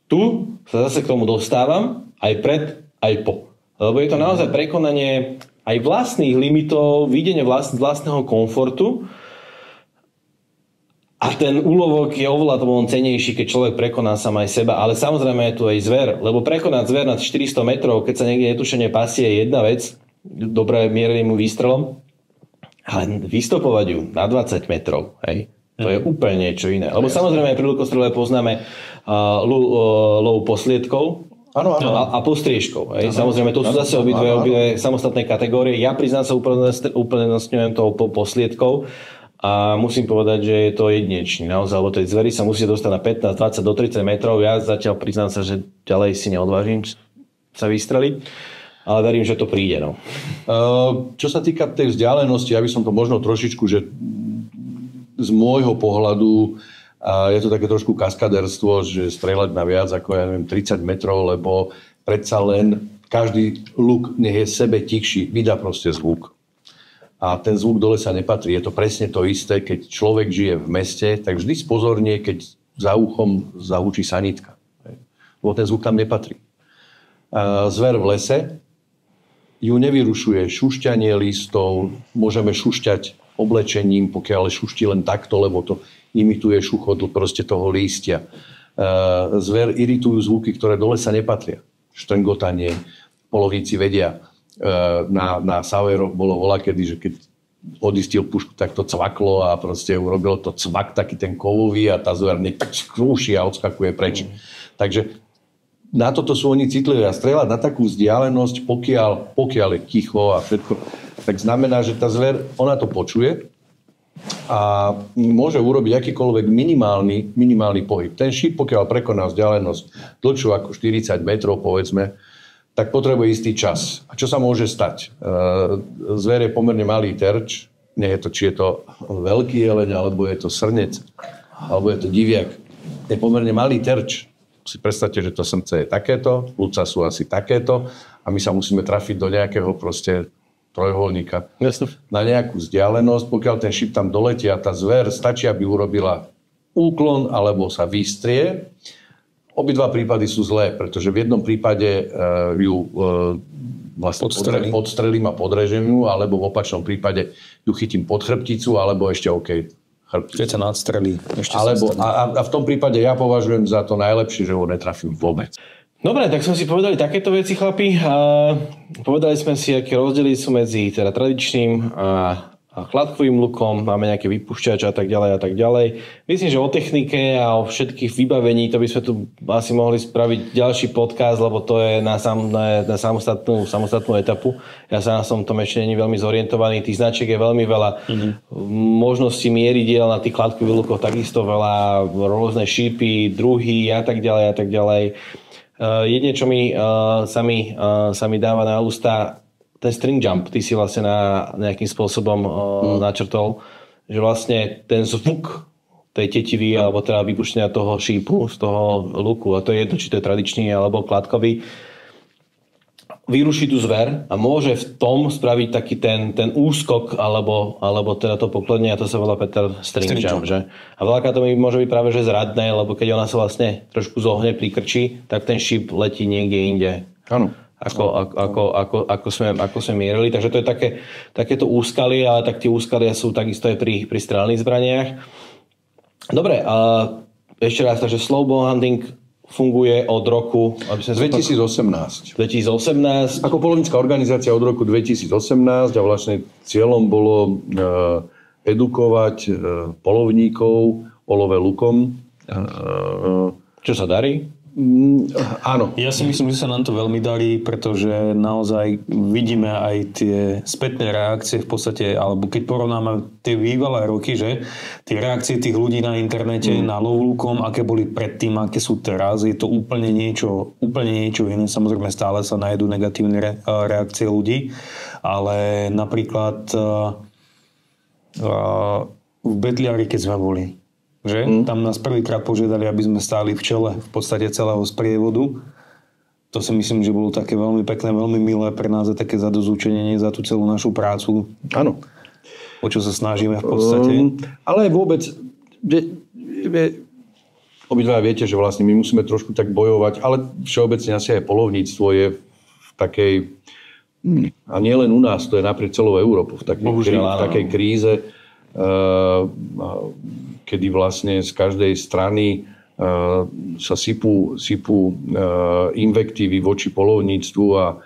Tu sa zase k tomu dostávam aj pred, aj po. Lebo je to naozaj prekonanie aj vlastných limitov, videnie vlastného komfortu a ten úlovok je oveľa cenejší, keď človek prekoná sám aj seba, ale samozrejme je tu aj zver, lebo prekonať zver nad 400 metrov, keď sa niekde netušene pasie, je jedna vec, dobre miereným výstrelom, ale vystopovať ju na 20 metrov, hej, to je úplne niečo iné. Lebo samozrejme aj pri lukostrele poznáme lov posliedkov, Áno. A postriežkou. Samozrejme, to sú zase obidve samostatné kategórie. Ja priznám sa uprednostňujem tou posliedkou a musím povedať, že je to jedinečný. Naozaj, lebo tej zveri sa musí dostať na 15, 20 do 30 metrov. Ja zatiaľ priznám sa, že ďalej si neodvážim sa vystreliť. Ale verím, že to príde. No. Čo sa týka tej vzdialenosti, ja by som to možno trošičku, že z môjho pohľadu je to také trošku kaskaderstvo, že strieľať na viac ako 30 metrov, lebo predsa len každý luk nech je sebe tichší, vydá proste zvuk. A ten zvuk do lesa nepatrí. Je to presne to isté, keď človek žije v meste, tak vždy spozornie, keď za uchom zahučí sanitka. Lebo ten zvuk tam nepatrí. Zver v lese ju nevyrušuje šušťanie listov, môžeme šušťať oblečením, pokiaľ šuští len takto, lebo to imituje šuchot proste toho lístia. Zver iritujú zvuky, ktoré do lesa nepatria. Štrngotanie, polovníci vedia. Na Saueroch bolo voľakedy, že keď odistil pušku, tak to cvaklo a proste urobilo to cvak, taký ten kovový a tá zver tak skrúši a odskakuje preč. Takže na toto sú oni citliví a strieľať na takú vzdialenosť, pokiaľ je ticho a všetko, tak znamená, že tá zver, ona to počuje a môže urobiť akýkoľvek minimálny pohyb. Ten šíp, pokiaľ prekoná vzdialenosť dlhšiu ako 40 metrov, povedzme, tak potrebuje istý čas. A čo sa môže stať? Zver je pomerne malý terč, nie je to, či je to veľký jeleň, alebo je to srnec, alebo je to diviak. Je pomerne malý terč. Si predstavte, že to srnce je takéto, ľudca sú asi takéto a my sa musíme trafiť do nejakého proste trojuholníka. Na nejakú vzdialenosť, pokiaľ ten šíp tam doletí a tá zver stačí, aby urobila úklon alebo sa vystrie. Obidva prípady sú zlé, pretože v jednom prípade ju vlastne podstrelím a podrežem ju, alebo v opačnom prípade ju chytím pod chrbticu, alebo ešte keď sa nadstrelí. A v tom prípade ja považujem za to najlepšie, že ho netrafím vôbec. Dobre, tak sme si povedali takéto veci, chlapi. Povedali sme si, aké rozdiely sú medzi teda tradičným a chladkovým lukom. Máme nejaké vypúšťače a tak ďalej a tak ďalej. Myslím, že o technike a o všetkých vybavení to by sme tu asi mohli spraviť ďalší podcast, lebo to je na samostatnú etapu. Ja sa som tom ešte není veľmi zorientovaný. Tých značiek je veľmi veľa. Možností mieridiel na tých chladkových lukoch takisto veľa, rôzne šípy, druhy a tak ďalej a tak ďalej. Jedine, čo mi sa mi dáva na ústa, ten string jump, ty si vlastne nejakým spôsobom načrtol, že vlastne ten zvuk tej tetivy alebo teda vypuštenia toho šípu z toho luku, a to je jedno, či to je tradičný alebo kladkový, vyruší tú zver a môže v tom spraviť taký ten úskok alebo teda to poklonenie, a to sa volá Peter string jump, že? A veľakrát to mi môže byť práve že zradné, lebo keď ona sa vlastne trošku zohne, prikrčí, tak ten šíp letí niekde inde. Áno. Ako sme mierili. Takže to je takéto úskalie, ale tak tie úskalia sú takisto aj pri strelných zbraniach. Dobre, a ešte raz, takže slow bow hunting funguje od roku 2018. 2018. Ako polovnícka organizácia od roku 2018 a vlastne cieľom bolo edukovať polovníkov o love lukom. Čo sa darí? Áno. Ja si myslím, že sa nám to veľmi darí, pretože naozaj vidíme aj tie spätné reakcie v podstate, alebo keď porovnáme tie bývalé roky, že tie reakcie tých ľudí na internete, na lov lukom, aké boli predtým, aké sú teraz, je to úplne niečo iné. Samozrejme stále sa nájdú negatívne reakcie ľudí, ale napríklad v Betliari, keď sme boli, že? Tam nás prvýkrát požiadali, aby sme stáli v čele v podstate celého sprievodu. To si myslím, že bolo také veľmi pekné, veľmi milé pre nás a také zadosťučinenie za tú celú našu prácu. Áno. O čo sa snažíme v podstate. Ale vôbec, obidva viete, že vlastne my musíme trošku tak bojovať, ale všeobecne asi aj polovníctvo je v takej, a nie len u nás, to je naprieč celou Európu, v takej kríze, kedy vlastne z každej strany sa sypú invektívy voči polovníctvu a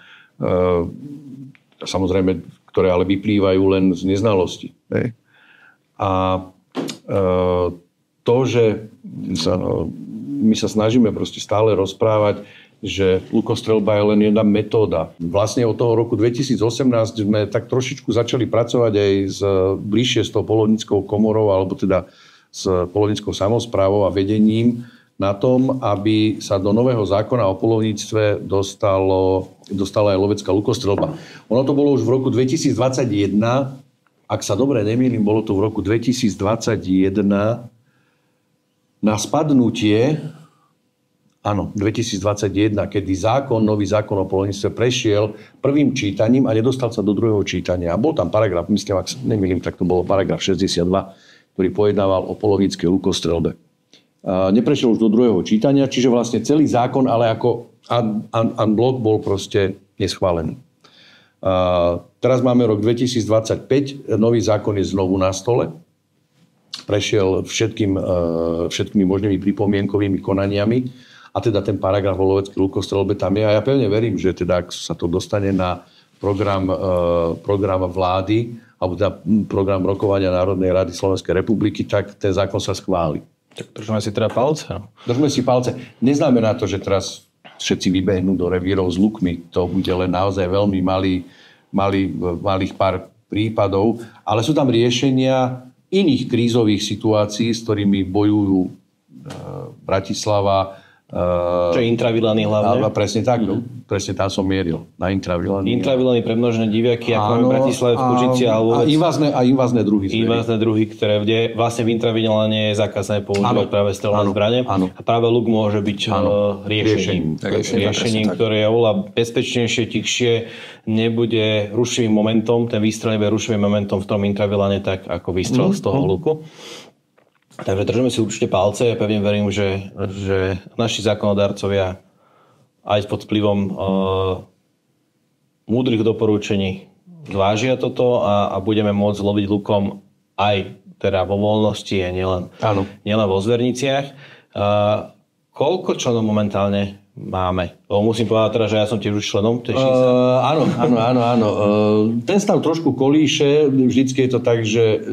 samozrejme, ktoré ale vyplývajú len z neznalosti. A to, že my sa snažíme proste stále rozprávať, že lukostrelba je len jedna metóda. Vlastne od toho roku 2018 sme tak trošičku začali pracovať aj bližšie s tou polovníckou komorou, alebo teda s polovníckou samosprávou a vedením na tom, aby sa do nového zákona o polovníctve dostala aj lovecká lukostrelba. Ono to bolo už v roku 2021, ak sa dobre nemýlim, bolo to v roku 2021 na spadnutie, áno, 2021, kedy nový zákon o polovníctve prešiel prvým čítaním a nedostal sa do druhého čítania. A bol tam paragraf, myslím, ak sa nemýlim, tak to bolo paragraf 62, ktorý pojednával o polovníckej lukostrelbe. Neprešiel už do druhého čítania, čiže vlastne celý zákon, ale ako unblock bol proste neschválený. Teraz máme rok 2025, nový zákon je znovu na stole. Prešiel všetkými možnými pripomienkovými konaniami a teda ten paragraf o loveckej lukostrelbe tam je. A ja pevne verím, že teda ak sa to dostane na program vlády alebo teda program rokovania Národnej rady Slovenskej republiky, tak ten zákon sa schváli. Tak držme si teda palce. Držme si palce. Neznamená to, že teraz všetci vybehnú do revírov s lukmi. To bude len naozaj veľmi malých pár prípadov. Ale sú tam riešenia iných krízových situácií, s ktorými bojujú Bratislava. Čo je intravilany hlavne? Presne tak, presne tam som mieril. Na intravilany. Intravilany premnožené diviaky, ako máme v Bratislave v Kužici. A invázne druhy. Invázne druhy, kde vlastne v intravilane je zakázané používať práve strelné zbrane. A práve luk môže byť riešením, ktoré je oveľa bezpečnejšie, tichšie, nebude rušivým momentom, ten výstrel nebude rušivým momentom v tom intravilane, tak ako výstrel z toho luku. Takže držíme si určite palce. Ja pevne verím, že naši zákonodarcovia aj pod vplyvom múdrych doporúčení zvážia toto a budeme môcť loviť lukom aj teda vo voľnosti a nielen vo zverniciach. Koľko členov momentálne máme? Musím povedať teda, že ja som tiež už členom. Áno. Ten stav trošku kolíše. Vždycky je to tak, že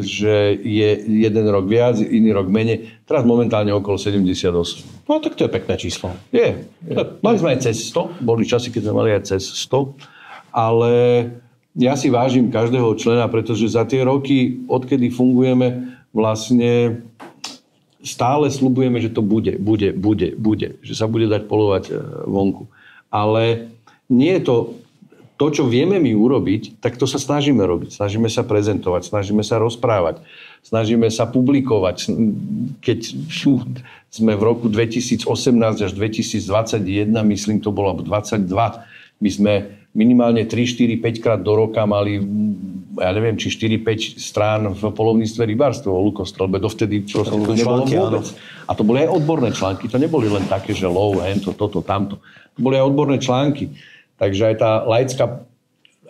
je jeden rok viac, iný rok menej. Teraz momentálne okolo 78. No tak to je pekné číslo. Je. Mali sme aj cez 100. Boli časy, keď sme mali aj cez 100. Ale ja si vážim každého člena, pretože za tie roky, odkedy fungujeme, vlastne stále sľubujeme, že to bude. Že sa bude dať polovať vonku. Ale nie je to, čo vieme my urobiť, tak to sa snažíme robiť. Snažíme sa prezentovať, snažíme sa rozprávať, snažíme sa publikovať. Keď sme v roku 2018 až 2021, myslím, to bolo 22, my sme minimálne 3, 4, 5 krát do roka mali, ja neviem, či 4-5 strán v polovníctve rybárstva o lukostrelbe. Dovtedy to nebolo vôbec. A to boli aj odborné články. To neboli len také, že lov, toto, tamto. To boli aj odborné články. Takže aj tá laická,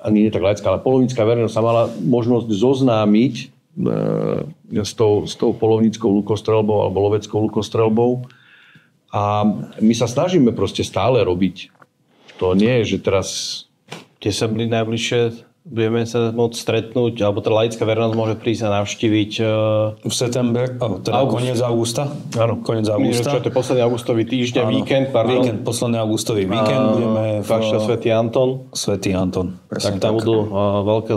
ani nie tak laická, ale polovnícka verejnosť sa mala možnosť zoznámiť s tou polovníckou lukostrelbou alebo loveckou lukostrelbou. A my sa snažíme proste stále robiť. To nie je, že teraz... Kde sa najbližšie budeme sa môcť stretnúť, alebo tá laická verejnosť môže prísť a navštíviť v september, teda koniec augusta. Áno, koniec augusta. Čo to je posledný augustový týždeň, víkend, posledný augustový víkend budeme v Svätý Anton. Svätý Anton. Tak tam budú veľké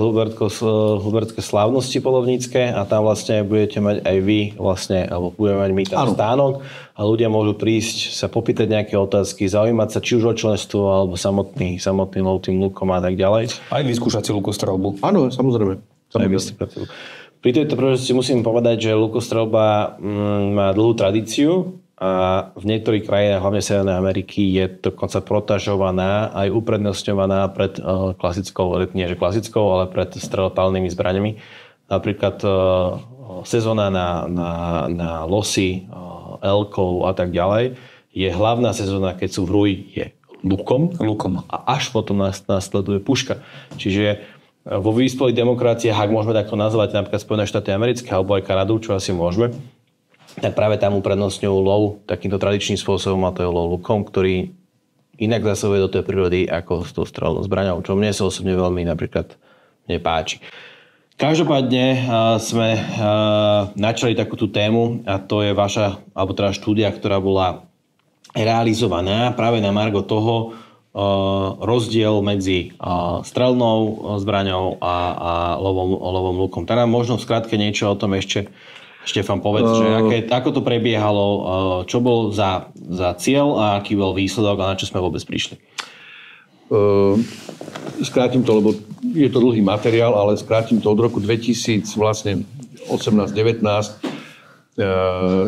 hubertské slávnosti polovnícke a tam vlastne budete mať aj vy vlastne, alebo budeme mať my tam stánok a ľudia môžu prísť sa popýtať nejaké otázky, zaujímať sa či už o členstvo alebo samotný lov tým lukom a tak ďalej. Aj vyskúšať si lukostrelbu. Áno, samozrejme. Pri tejto príležitosti musím povedať, že lukostrelba má dlhú tradíciu a v niektorých krajinách, hlavne Severnej Ameriky, je dokonca protažovaná aj uprednostňovaná pred klasickou, nie že klasickou, ale pred strelopálnymi zbraňami. Napríklad sezóna na losy, elkov a tak ďalej je hlavná sezóna, keď sú v rúji, je lukom. A až potom nasleduje puška. Čiže vo vyspelých demokraciách, ak môžeme takto nazvať napríklad Spojené štáty americké alebo aj Kanadu, čo asi môžeme, tak práve tam uprednostňujú lov takýmto tradičným spôsobom a to je lov lukom, ktorý inak zasahuje do tej prírody ako s tou strelnou zbraňou, čo mne sa osobne veľmi napríklad nepáči. Každopádne sme načali takúto tému a to je vaša, alebo teda štúdia, ktorá bola realizovaná práve na margo toho rozdiel medzi strelnou zbraňou a lovom lukom. Teda možno v skratke niečo o tom ešte Štefan, povedz, že ako to prebiehalo, čo bol za cieľ a aký bol výsledok a na čo sme vôbec prišli? Skrátim to, lebo je to dlhý materiál, ale skrátim to od roku 2000, vlastne 18-19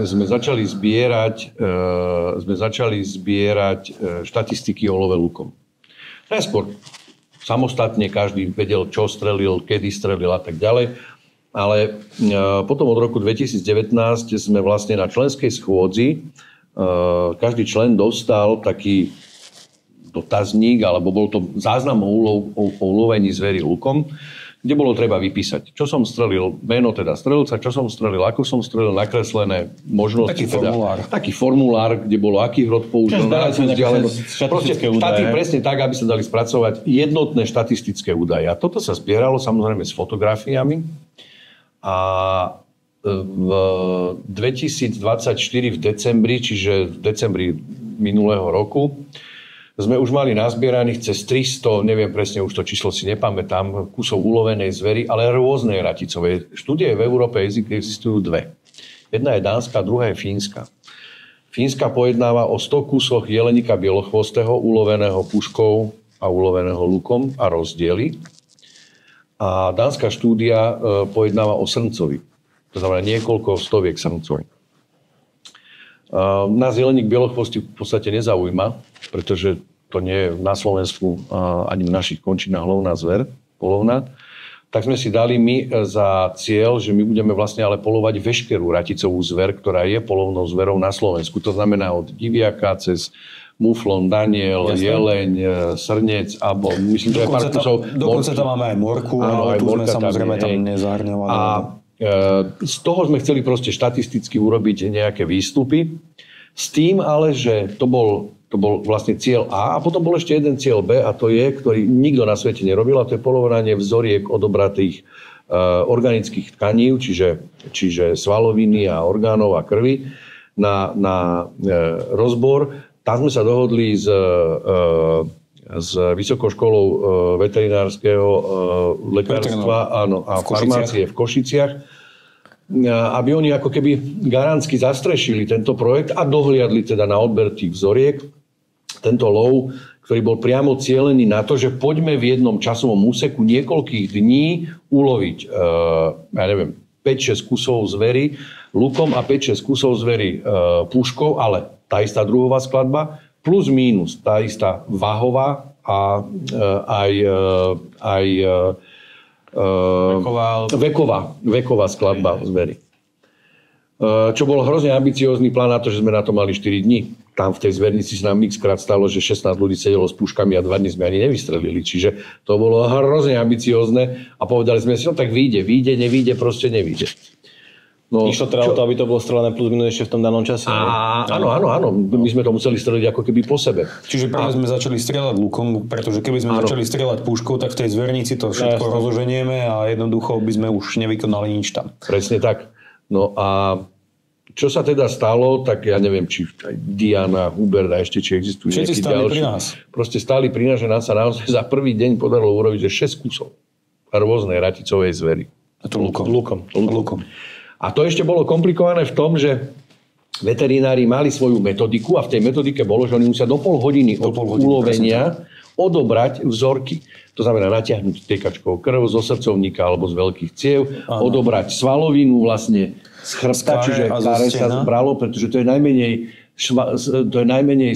sme začali zbierať štatistiky o love lukom. Najskôr samostatne každý vedel, čo strelil, kedy strelil a tak ďalej. Ale potom od roku 2019 sme vlastne na členskej schôdzi, každý člen dostal taký dotazník, alebo bol to záznam o ulovení zvery lukom, kde bolo treba vypísať, čo som strelil, meno teda strelca, čo som strelil, ako som strelil, nakreslené možnosti. Taký formulár, kde bolo aký hrot použil. Štatistické údaje. Presne tak, aby sa dali spracovať jednotné štatistické údaje. A toto sa zbieralo samozrejme s fotografiami. A v 2024 v decembri, čiže v decembri minulého roku, sme už mali nazbieraných cez 300, neviem presne, už to číslo si nepamätám, kusov ulovenej zvery, ale rôznej raticovej. Štúdie v Európe existujú dve. Jedna je dánska, druhá je fínska. Fínska pojednáva o 100 kusoch jelenika bielochvostého, uloveného puškou a uloveného lukom a rozdiely. A dánska štúdia pojednáva o srncovi. To znamená niekoľko stoviek srncov. Nás jeleník bielochvostý v podstate nezaujíma, pretože to nie je na Slovensku ani v našich končinách lovná zver, polovná. Tak sme si dali my za cieľ, že my budeme vlastne ale polovať veškerú raticovú zver, ktorá je polovnou zverou na Slovensku. To znamená od diviaka cez muflon, daniel, jeleň, srnec, alebo myslím, že aj pár kusov. Dokonca tam máme aj morku, áno, ale tu sme samozrejme tam nezahrňovali. A z toho sme chceli proste štatisticky urobiť nejaké výstupy. S tým ale, že to bol vlastne cieľ A a potom bol ešte jeden cieľ B a to je, ktorý nikto na svete nerobil, a to je polovanie vzoriek odobratých organických tkanív, čiže svaloviny a orgánov a krvi na rozbor. Tam sme sa dohodli s Vysokou školou veterinárskeho lekárstva a farmácie v Košiciach, aby oni ako keby garantsky zastrešili tento projekt a dohliadli teda na odber tých vzoriek. Tento lov, ktorý bol priamo cielený na to, že poďme v jednom časovom úseku niekoľkých dní uloviť, 5-6 kusov zvery lukom a 5-6 kusov zvery puškou, ale tá istá druhová skladba, plus mínus tá istá váhová a aj veková skladba zvery. Čo bol hrozne ambiciózny plán na to, že sme na to mali 4 dní. Tam v tej zvernici sa nám x-krát stalo, že 16 ľudí sedelo s puškami a 2 dní sme ani nevystrelili. Čiže to bolo hrozne ambiciózne a povedali sme si, no tak nevíde, proste nevíde. No, išlo teda o to, aby to bolo strelené plus minus ešte v tom danom čase? Áno. My sme to museli streliť ako keby po sebe. Čiže práve sme začali strieľať lukom, pretože keby sme začali strieľať puškou, tak v tej zvernici to všetko rozloženieme a jednoducho by sme už nevykonali nič tam. Presne tak. No a čo sa teda stalo, tak ja neviem, či Diana, Hubert a ešte či existujú všetci nejakí stáli ďalší. Pri nás. Proste stáli pri nás, že nás sa naozaj za prvý deň podarilo urobiť 6 kusov rôznej raticovej zvery. A to lukom. A to ešte bolo komplikované v tom, že veterinári mali svoju metodiku a v tej metodike bolo, že oni musia do pol hodiny od ulovenia odobrať vzorky. To znamená natiahnuť tekačkou krv zo srdcovníka alebo z veľkých ciev, odobrať svalovinu vlastne z chrbta, čiže káre sa zbralo, pretože to je najmenej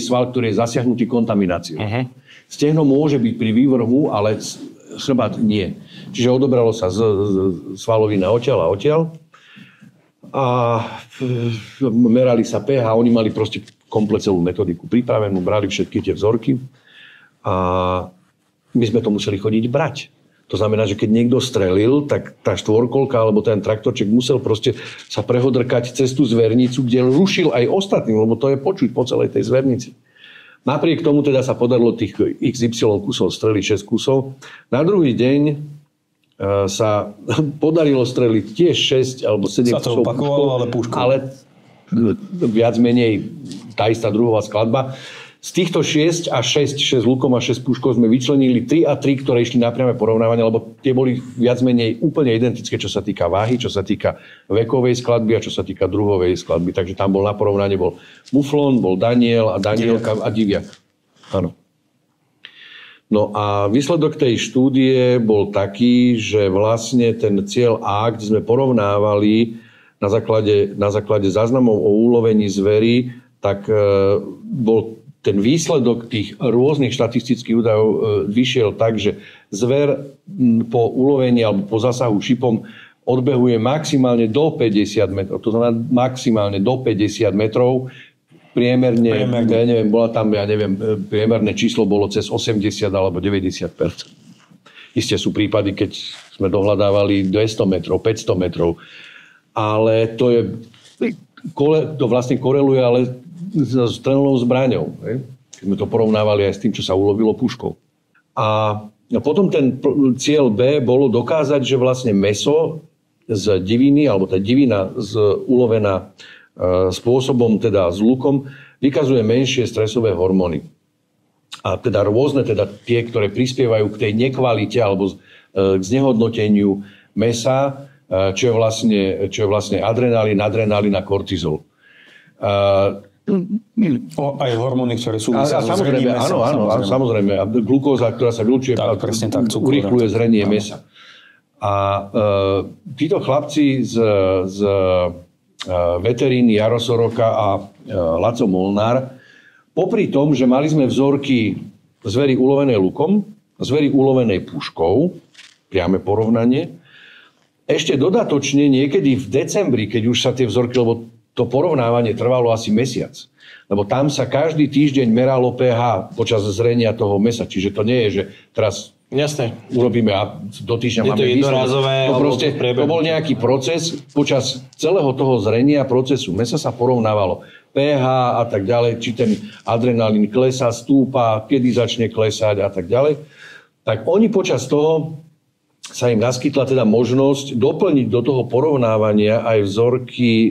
sval, ktorý je zasiahnutý kontamináciou. Stehno môže byť pri vývrhu, ale chrbát nie. Čiže odobralo sa svalovina odtiaľ a odtiaľ. A merali sa pH, oni mali proste komplet celú metodiku pripravenú, brali všetky tie vzorky a my sme to museli chodiť brať. To znamená, že keď niekto strelil, tak tá štvorkolka alebo ten traktorček musel proste sa prehodrkať cez tú zvernicu, kde rušil aj ostatným, lebo to je počuť po celej tej zvernici. Napriek tomu teda sa podarilo tých XY kusov streliť, 6 kusov. Na druhý deň sa podarilo streliť tiež 6 alebo 7 kusov puškou, ale viac menej tá istá druhová skladba. Z týchto 6 lukom a 6 puškov sme vyčlenili 3 a 3, ktoré išli na priame porovnávanie, lebo tie boli viac menej úplne identické, čo sa týka váhy, čo sa týka vekovej skladby a čo sa týka druhovej skladby. Takže tam bol na porovnanie bol Muflon, bol Daniel a Danielka a Diviak. Áno. No a výsledok tej štúdie bol taký, že vlastne ten cieľ A, kde sme porovnávali na základe záznamov o úlovení zvery, tak bol ten výsledok tých rôznych štatistických údajov vyšiel tak, že zver po ulovení alebo po zásahu šipom odbehuje maximálne do 50 metrov. To znamená maximálne do 50 metrov. Priemerne. Ja neviem, priemerné číslo bolo cez 80 alebo 90%. Isté sú prípady, keď sme dohľadávali 200 metrov, 500 metrov. Ale to vlastne koreluje ale s strelnou zbraňou. Keď sme to porovnávali aj s tým, čo sa ulovilo puškou. A potom ten cieľ B bolo dokázať, že vlastne mäso z diviny, alebo tá divina ulovená spôsobom, teda s lukom, vykazuje menšie stresové hormóny. A teda rôzne, teda tie, ktoré prispievajú k tej nekvalite alebo k znehodnoteniu mäsa, čo je vlastne adrenalín a kortizol. Aj hormóny, ktoré sú samozrejme, áno, samozrejme. A glukóza, ktorá sa vylučuje, urýchľuje zrenie mäsa. A títo chlapci z veteríny Jaro Soroka a Laco Molnár, popri tom, že mali sme vzorky zvery ulovenej lukom, zvery ulovenej puškou, priame porovnanie, ešte dodatočne niekedy v decembri, keď už sa tie vzorky, lebo to porovnávanie trvalo asi mesiac. Lebo tam sa každý týždeň meralo pH počas zrenia toho mäsa. Čiže to nie je, že teraz urobíme a do týždňa máme výsledok. To bol nejaký proces. Počas celého toho zrenia procesu mäsa sa porovnávalo pH a tak ďalej, či ten adrenalín klesá, stúpa, kedy začne klesať a tak ďalej. Tak oni počas toho sa im naskytla teda možnosť doplniť do toho porovnávania aj vzorky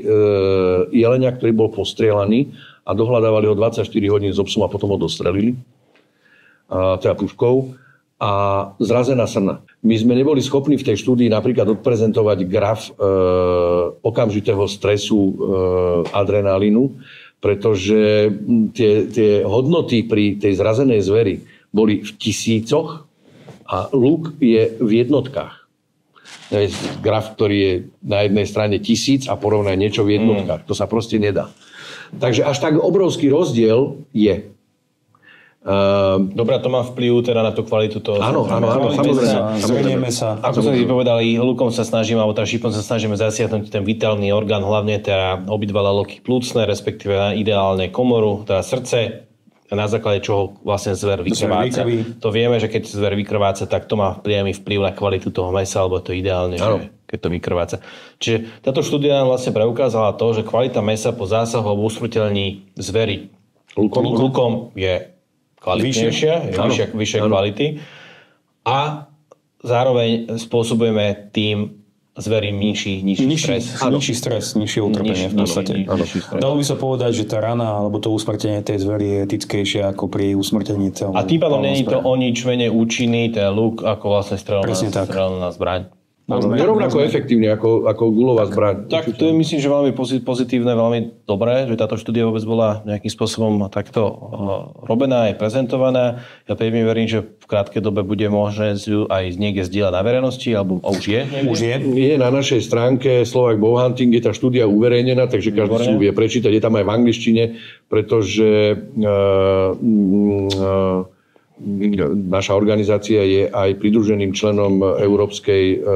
jelenia, ktorý bol postrieľaný a dohľadávali ho 24 hodín s obsom a potom ho dostrelili, teda puškou, a zrazená srna. My sme neboli schopní v tej štúdii napríklad odprezentovať graf okamžitého stresu adrenalínu, pretože tie hodnoty pri tej zrazenej zveri boli v tisícoch, a luk je v jednotkách. To je graf, ktorý je na jednej strane 1000 a porovná niečo v jednotkách. To sa proste nedá. Takže až tak obrovský rozdiel je. Dobre, to má vplyv teda na tú kvalitu toho. Áno, samozrejme. Ako sme si povedali, lukom sa snažíme, alebo tá šipom sa snažíme zasiahnuť ten vitálny orgán, hlavne teda obidva laloky plúcne, respektíve ideálne komoru, teda srdce, na základe čoho vlastne zver vykrváca. To vieme, že keď zver vykrváca, tak to má priamy vplyv na kvalitu toho mäsa, alebo to ideálne, že keď to vykrváca. Čiže táto štúdia nám vlastne preukázala to, že kvalita mäsa po zásahu alebo usmrtení zvery lukom je kvalitnejšia, vyššej kvality a zároveň spôsobujeme tým zverím nižší stres. Nižší stres, nižšie utrpenie v podstate. Dalo by sa povedať, že tá rana alebo to usmrtenie tej zvery je etickejšie ako pri usmrtení celého. A tým pádom nie je to o nič menej účinný ten luk ako vlastne strelná zbraň. Rovnako efektívne ako guľová zbraň. Tak to je, myslím, že veľmi pozitívne, veľmi dobré, že táto štúdia vôbec bola nejakým spôsobom takto robená, aj prezentovaná. Ja pevne verím, že v krátkej dobe bude možné aj niekde zdieľať na verejnosti, alebo už je? Je na našej stránke Slovak Bowhunting, je tá štúdia uverejnená, takže každý si ju vie prečítať. Je tam aj v angličtine, pretože naša organizácia je aj pridruženým členom Európskej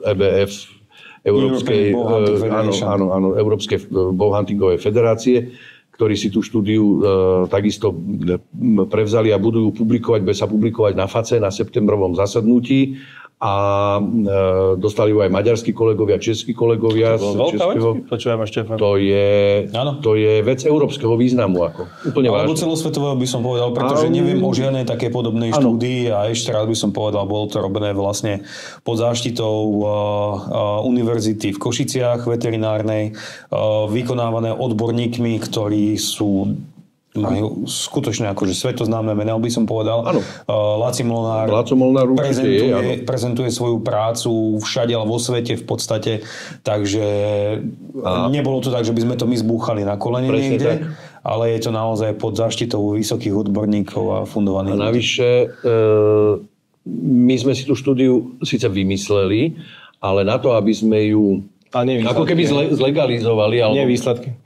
EBF, Európskej Bowhuntingovej federácie, ktorí si tú štúdiu takisto prevzali a budú publikovať, bude sa publikovať na FACE na septembrovom zasadnutí a dostali ju aj maďarskí kolegovia, českí kolegovia. To bolo veľká vec? Počujem, Štefan. To je vec európskeho významu. Úplne alebo vážne. celosvetového by som povedal, pretože neviem o žiadnej také podobnej štúdii a ešte raz by som povedal, bolo to robené vlastne pod záštitou univerzity v Košiciach veterinárnej, vykonávané odborníkmi, ktorí majú skutočne akože svetoznáme mená, by som povedal. Láco Molnár prezentuje svoju prácu všade vo svete v podstate, takže nebolo to tak, že by sme to my zbúchali na kolene niekde, ale je to naozaj pod záštitou vysokých odborníkov a fundovaných. A navyše, my sme si tú štúdiu síce vymysleli, ale na to, aby sme ju ako keby zlegalizovali. Nie výsledky.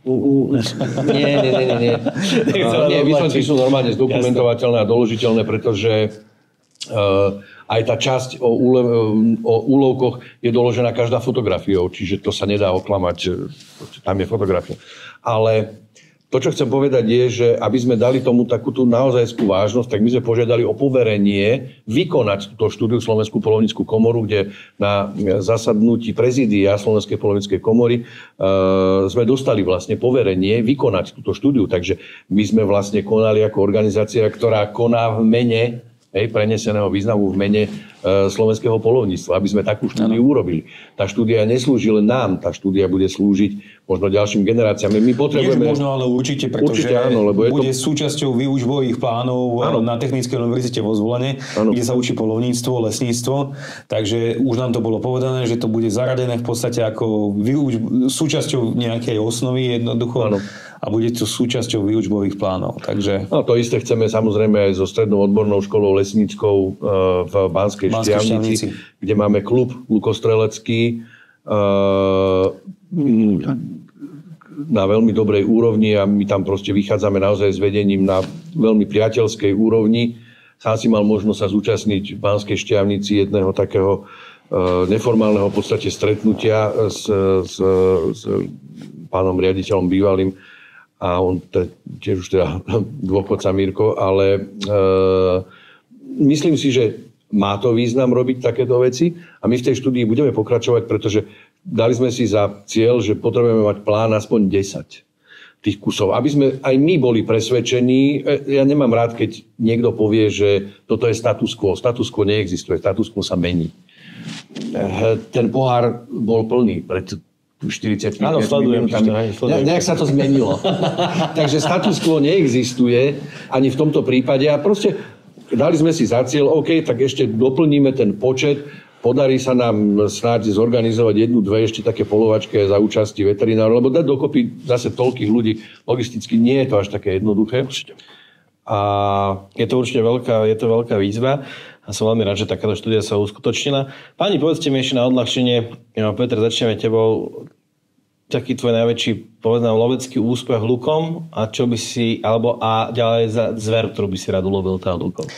Nie. Nie, výsledky sú normálne zdokumentovateľné a doložiteľné, pretože aj tá časť o úlovkoch je doložená každá fotografiou, čiže to sa nedá oklamať, tam je fotografia. Ale to, čo chcem povedať, je, že aby sme dali tomu takúto naozajskú vážnosť, tak my sme požiadali o poverenie vykonať túto štúdiu Slovenskú poľovnícku komoru, kde na zasadnutí prezídia Slovenskej poľovníckej komory sme dostali vlastne poverenie vykonať túto štúdiu. Takže my sme vlastne konali ako organizácia, ktorá koná v mene preneseného významu v mene slovenského poľovníctva, aby sme takú štúdiu urobili. Tá štúdia neslúži len nám, tá štúdia bude slúžiť možno ďalším generáciám. My potrebujeme... Nie, možno, ale určite, pretože bude súčasťou výučbových plánov na Technickej univerzite vo Zvolene, kde sa učí poľovníctvo, lesníctvo. Takže už nám to bolo povedané, že to bude zaradené v podstate ako súčasťou nejakej osnovy jednoducho. A bude to súčasťou výučbových plánov. Takže... to isté chceme samozrejme aj so strednou odbornou školou lesníckou v Banskej Štiavnici, kde máme klub lukostrelecký na veľmi dobrej úrovni a my tam proste vychádzame naozaj s vedením na veľmi priateľskej úrovni. Sám si mal možnosť sa zúčastniť v Banskej Štiavnici jedného takého neformálneho v podstate stretnutia s pánom riaditeľom bývalým, a on tiež už teda dôchodca Mirko, ale myslím si, že má to význam robiť takéto veci a my v tej štúdii budeme pokračovať, pretože dali sme si za cieľ, že potrebujeme mať plán aspoň 10 tých kusov, aby sme aj my boli presvedčení. Ja nemám rád, keď niekto povie, že toto je status quo. Status quo neexistuje, status quo sa mení. Ten pohár bol plný pred 40 minútami. Nejak sa to zmenilo. Takže status quo neexistuje ani v tomto prípade. A proste dali sme si za cieľ, OK, tak ešte doplníme ten počet. Podarí sa nám snáď zorganizovať 1-2 ešte také polovačky za účasti veterinárov, lebo dať dokopy zase toľkých ľudí logisticky nie je to až také jednoduché. A je to určite veľká výzva. A som veľmi rád, že takáto štúdia sa uskutočnila. Páni, povedzte mi ešte na odľahčenie, Peter, začneme tebou, taký tvoj najväčší, povedzme, lovecký úspech lukom a čo by si, a ďalej za zver, ktorú by si rád ulovil tá lukom?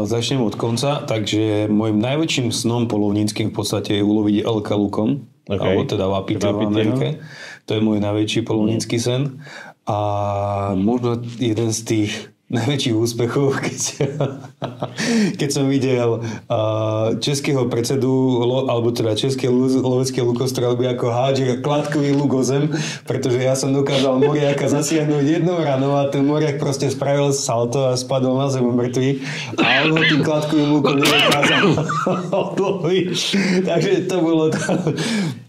Začnem od konca, takže môjim najväčším snom poľovníckym v podstate je uloviť elka lukom, alebo teda vapite v Amerike. To je môj najväčší poľovnícky sen. A možno jeden z tých najväčších úspechov, keď som videl českého predsedu, alebo teda české lovecké lukostrelby, ako hádže klátkový luk o zem, pretože ja som dokázal moriaka zasiahnuť jednou ranou a ten moriak proste spravil salto a spadol na zem mŕtvy a on ho tým klátkovým lukom nedokázal odloviť. Takže to bolo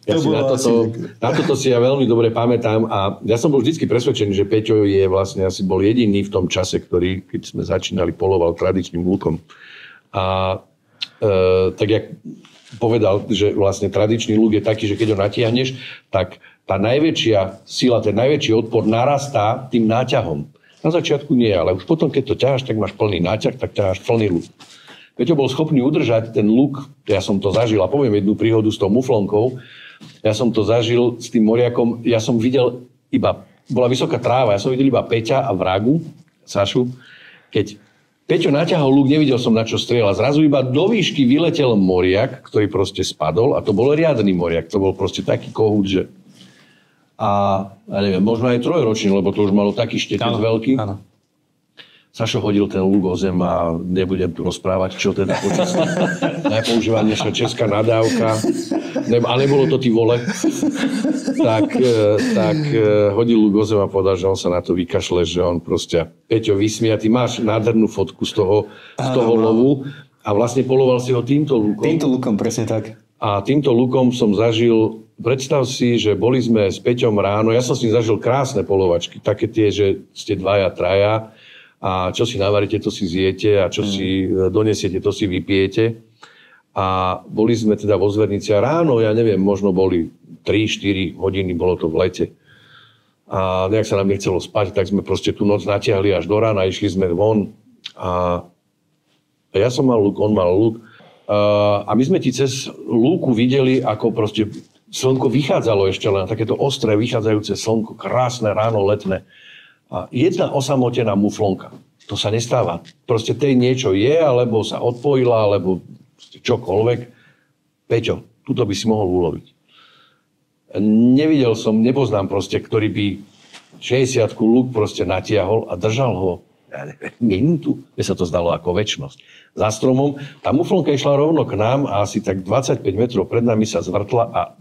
na toto si ja veľmi dobre pamätám a ja som bol vždy presvedčený, že Peťo je vlastne asi bol jediný v tom čase, ktorý, keď sme začínali, poloval tradičným lukom. A tak jak povedal, že vlastne tradičný luk je taký, že keď ho natiahneš, tak tá najväčšia sila, ten najväčší odpor narastá tým náťahom. Na začiatku nie, ale už potom, keď to ťaháš, tak máš plný náťah, tak ťaháš plný luk. Peťo bol schopný udržať ten luk, ja som to zažil a poviem jednu príhodu s tou muflonkou. Ja som to zažil s tým moriakom, ja som videl bola vysoká tráva, ja som videl iba Peťa a Vragu, Sašu. Keď Peťo naťahol luk, nevidel som na čo strieľa. Zrazu iba do výšky vyletel moriak, ktorý proste spadol a to bol riadny moriak. To bol proste taký kohút, že... A ja neviem, možno aj trojročný, lebo to už malo taký štetec veľký. Áno. Sašo hodil ten luk o zem a nebudem tu rozprávať, čo teda počas najpoužívanejšia česká nadávka, a nebolo to ty vole, tak hodil luk o zem a povedal, že on sa na to vykašle, že on proste, Peťo, vysmiatý, máš nádhernú fotku z toho lovu a vlastne poloval si ho týmto lukom. Týmto lukom, presne tak. A týmto lukom som zažil, predstav si, že boli sme s Peťom ráno, ja som s ním zažil krásne polovačky, také tie, že ste 2, 3 a čo si navaríte, to si zjete a čo si donesiete, to si vypijete. A boli sme teda vo Zvernici a ráno, ja neviem, možno boli 3-4 hodiny, bolo to v lete. A nejak sa nám nechcelo spať, tak sme proste tú noc natiahli až do rána, išli sme von a ja som mal luk, on mal luk. A my sme ti cez lúku videli, ako proste slnko vychádzalo ešte len, takéto ostré vychádzajúce slnko, krásne ráno letné. A jedna osamotená muflonka. To sa nestáva. Proste tej niečo je, alebo sa odpojila, alebo čokoľvek. Peťo, tuto by si mohol uloviť. Nevidel som, nepoznám proste, ktorý by 60-ku luk proste natiahol a držal ho minútu. Mne sa to zdalo ako večnosť. Za stromom. Tá muflonka išla rovno k nám a asi tak 25 metrov pred nami sa zvrtla a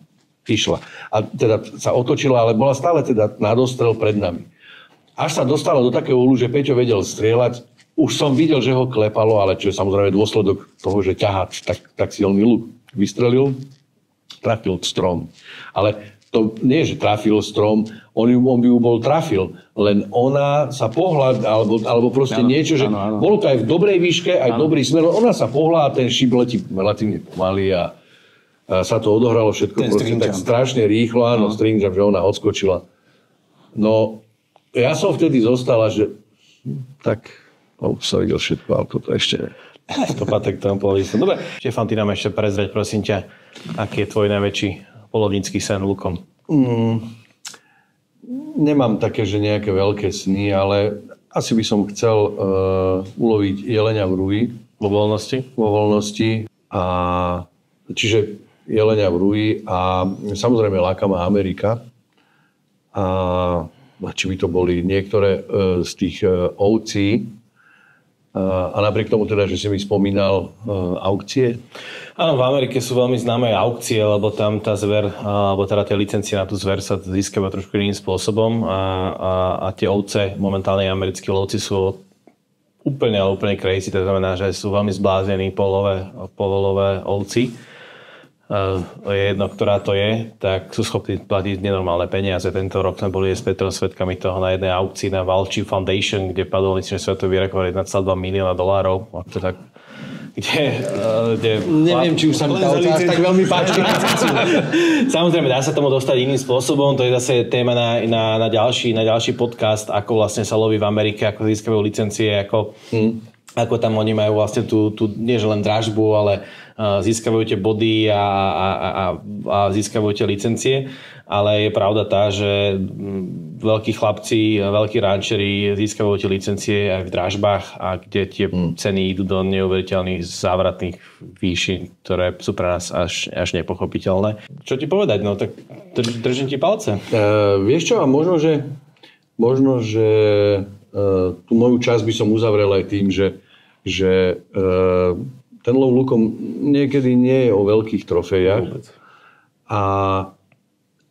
išla. A teda sa otočila, ale bola stále teda na dostrel pred nami. Až sa dostala do takého úlu, že Peťo vedel strieľať. Už som videl, že ho klepalo, ale čo je samozrejme dôsledok toho, že ťahá tak silný luk. Vystrelil, trafil strom. Ale to nie, že trafil strom, on by ju bol trafil, len ona sa pohla, alebo proste niečo, že bolo to aj v dobrej výške, aj dobrý smer, ona sa pohla a ten šíp letí relatívne pomaly a sa to odohralo všetko proste tak strašne rýchlo, áno, stringžam, že ona odskočila. No, ja som vtedy zostala, že tak, už sa videl všetko, ale toto ešte ne. To patrí k tomu polovníctvu. Dobre, Štefan, ty nám ešte prezrieť, prosím ťa, aký je tvoj najväčší polovnícky sen lukom? Nemám také, že nejaké veľké sny, ale asi by som chcel uloviť jelenia v rúji. Vo voľnosti? Vo voľnosti. A čiže jelenia v rúji a samozrejme láka ma Amerika. A či by to boli niektoré z tých ovcí. A napriek tomu teda, že si mi spomínal aukcie. Áno, v Amerike sú veľmi známe aukcie, lebo tam tá zver, alebo teda tie licencie na tú zver sa získajú trošku iným spôsobom a tie ovce, momentálne americkí lovci sú úplne crazy, to znamená, že sú veľmi zblázení povolové ovci. Je jedno, ktorá to je, tak sú schopní platiť nenormálne peniaze. Tento rok sme boli s Petrom svedkami toho na jednej aukcii na Valchi Foundation, kde padol svetový rekord 1,2 milióna dolárov. Neviem, či už sa mi tá otázka tak veľmi páči. Samozrejme, dá sa tomu dostať iným spôsobom. To je zase téma na ďalší podcast, ako vlastne sa loví v Amerike, ako získajú licencie, ako tam oni majú vlastne tú nie že len dražbu, ale získavajú tie body a získavajú tie licencie. Ale je pravda tá, že veľkí chlapci, veľkí rančeri získavajú tie licencie aj v dražbách, a kde tie ceny idú do neuveriteľných závratných výšin, ktoré sú pre nás až nepochopiteľné. Čo ti povedať? No tak držím ti palce. Vieš čo, a možno, že tú moju časť by som uzavrel aj tým, že ten lov lukom niekedy nie je o veľkých trofejách. A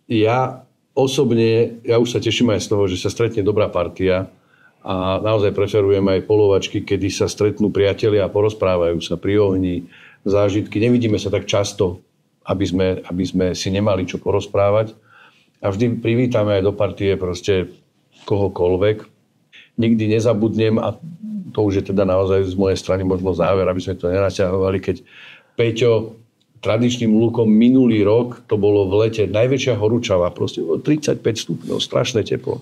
ja osobne, ja už sa teším aj z toho, že sa stretne dobrá partia a naozaj preferujem aj polovačky, kedy sa stretnú priatelia a porozprávajú sa pri ohni, zážitky. Nevidíme sa tak často, aby sme si nemali čo porozprávať. A vždy privítame aj do partie proste kohokoľvek. Nikdy nezabudnem, a to už je teda naozaj z mojej strany možno záver, aby sme to nenaťahovali, keď Peťo tradičným lukom minulý rok, to bolo v lete, najväčšia horúčava, proste 35 stupňov, strašné teplo.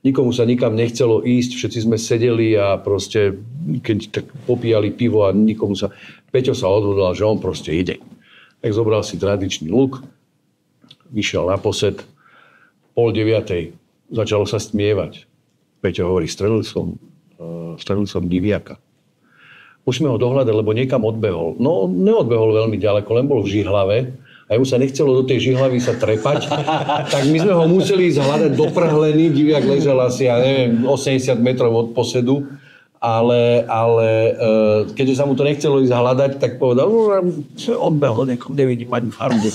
Nikomu sa nikam nechcelo ísť, všetci sme sedeli a proste, keď tak popíjali pivo a nikomu sa... Peťo sa odhodlal, že on proste ide. Tak zobral si tradičný luk, vyšiel na posed, 8:30, začalo sa stmievať. Peťo hovorí, strelil som diviaka. Musíme ho dohľadať, lebo niekam odbehol. No, neodbehol veľmi ďaleko, len bol v žihlave. A jemu sa nechcelo do tej žihlavy sa trepať. Tak my sme ho museli ísť hľadať doprhlený. Diviak ležal asi, 80 metrov od posedu. ale keďže sa mu to nechcelo ísť hľadať, tak povedal, odbehol niekom, nevidím ani farmu.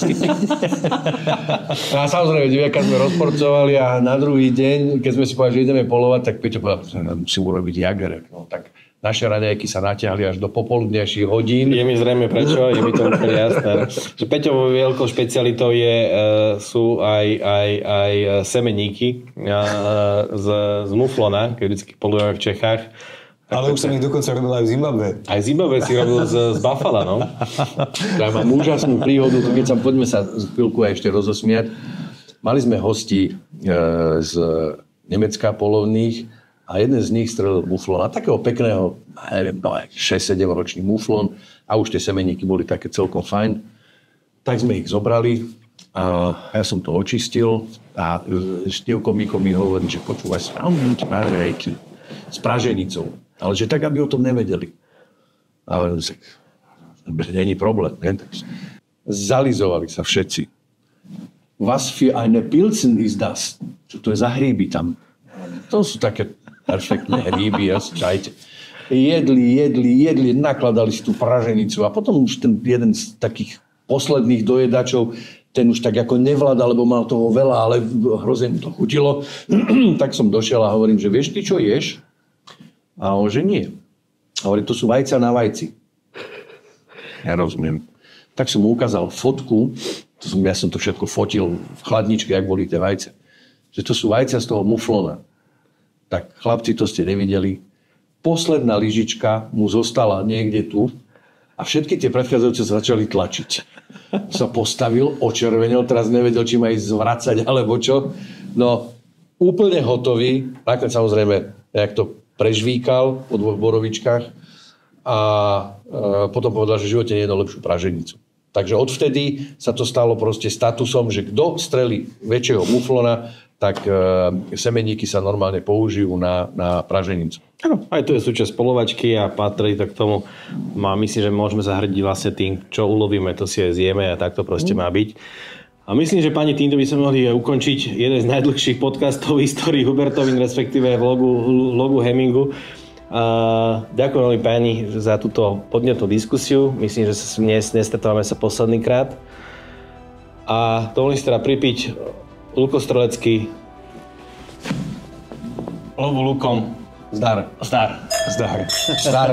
A samozrejme, diviaka sme rozporcovali a na druhý deň, keď sme si povedali, že ideme polovať, tak Peťo povedal, musím urobiť jager. No tak naše raňajky sa natiahli až do popoludnejších hodín. Je mi zrejme prečo, je mi to úplne jasné. Že Peťovou veľkou špecialitou sú aj semeníky z muflona, keď vždy polujeme v Čechách. Ale už som ich dokonca robil aj v Zimbabwe. Aj v Zimbabwe si robil z Buffala, no. Ja mám úžasnú príhodu, keď poďme sa chvíľku aj ešte rozosmiať. Mali sme hosti z Nemecka polovných a jeden z nich strelil muflona, takého pekného, neviem, 6-7 ročný muflon a už tie semeníky boli také celkom fajn. Tak sme ich zobrali a ja som to očistil a Števko Miko mi hovorí, že počúvaj, správnuť raňajky s praženicou. Ale že tak, aby o tom nevedeli. Ale není problém. Ne? Zalizovali sa všetci. Was für eine Pilzen ist das? Čo to je za hríby tam? To sú také perfektné hríby, čajte. Jedli, nakladali si tú praženicu a potom už ten jeden z takých posledných dojedačov, ten už tak ako nevládal, lebo mal toho veľa, ale hrozne mu to chutilo. Tak som došiel a hovorím, že vieš ty, čo ješ? A on, že nie. A hovorím, to sú vajcia na vajci. Ja rozumiem. Tak som mu ukázal fotku, ja som to všetko fotil v chladničke, jak boli tie vajce. Že to sú vajcia z toho muflona. Tak chlapci, to ste nevideli. Posledná lyžička mu zostala niekde tu a všetky tie predchádzajúce sa začali tlačiť. Sa postavil, očervenil, teraz nevedel, či má ísť zvracať alebo čo. No, úplne hotový. Nakoniec samozrejme, jak to prežvíkal po 2 borovičkách a potom povedal, že v živote nejedol lepšiu praženicu. Takže odvtedy sa to stalo proste statusom, že kto strelí väčšieho muflona, tak semeníky sa normálne použijú na praženicu. Áno, aj to je súčasť polovačky a patrí to k tomu. Myslím, že môžeme zahradiť vlastne tým, čo ulovíme, to si aj zjeme a tak to proste má byť. A myslím, že pani, týmto by sme mohli ukončiť jeden z najdlhších podcastov v histórii Hubertovín, respektíve vlogu Hemingu. Ďakujem veľmi pani za túto podnetnú diskusiu. Myslím, že sa dnes nestretávame sa posledný krát. A dovolím si teda pripiť lukostrelecký lovu lukom. Zdar. Zdar. Zdar.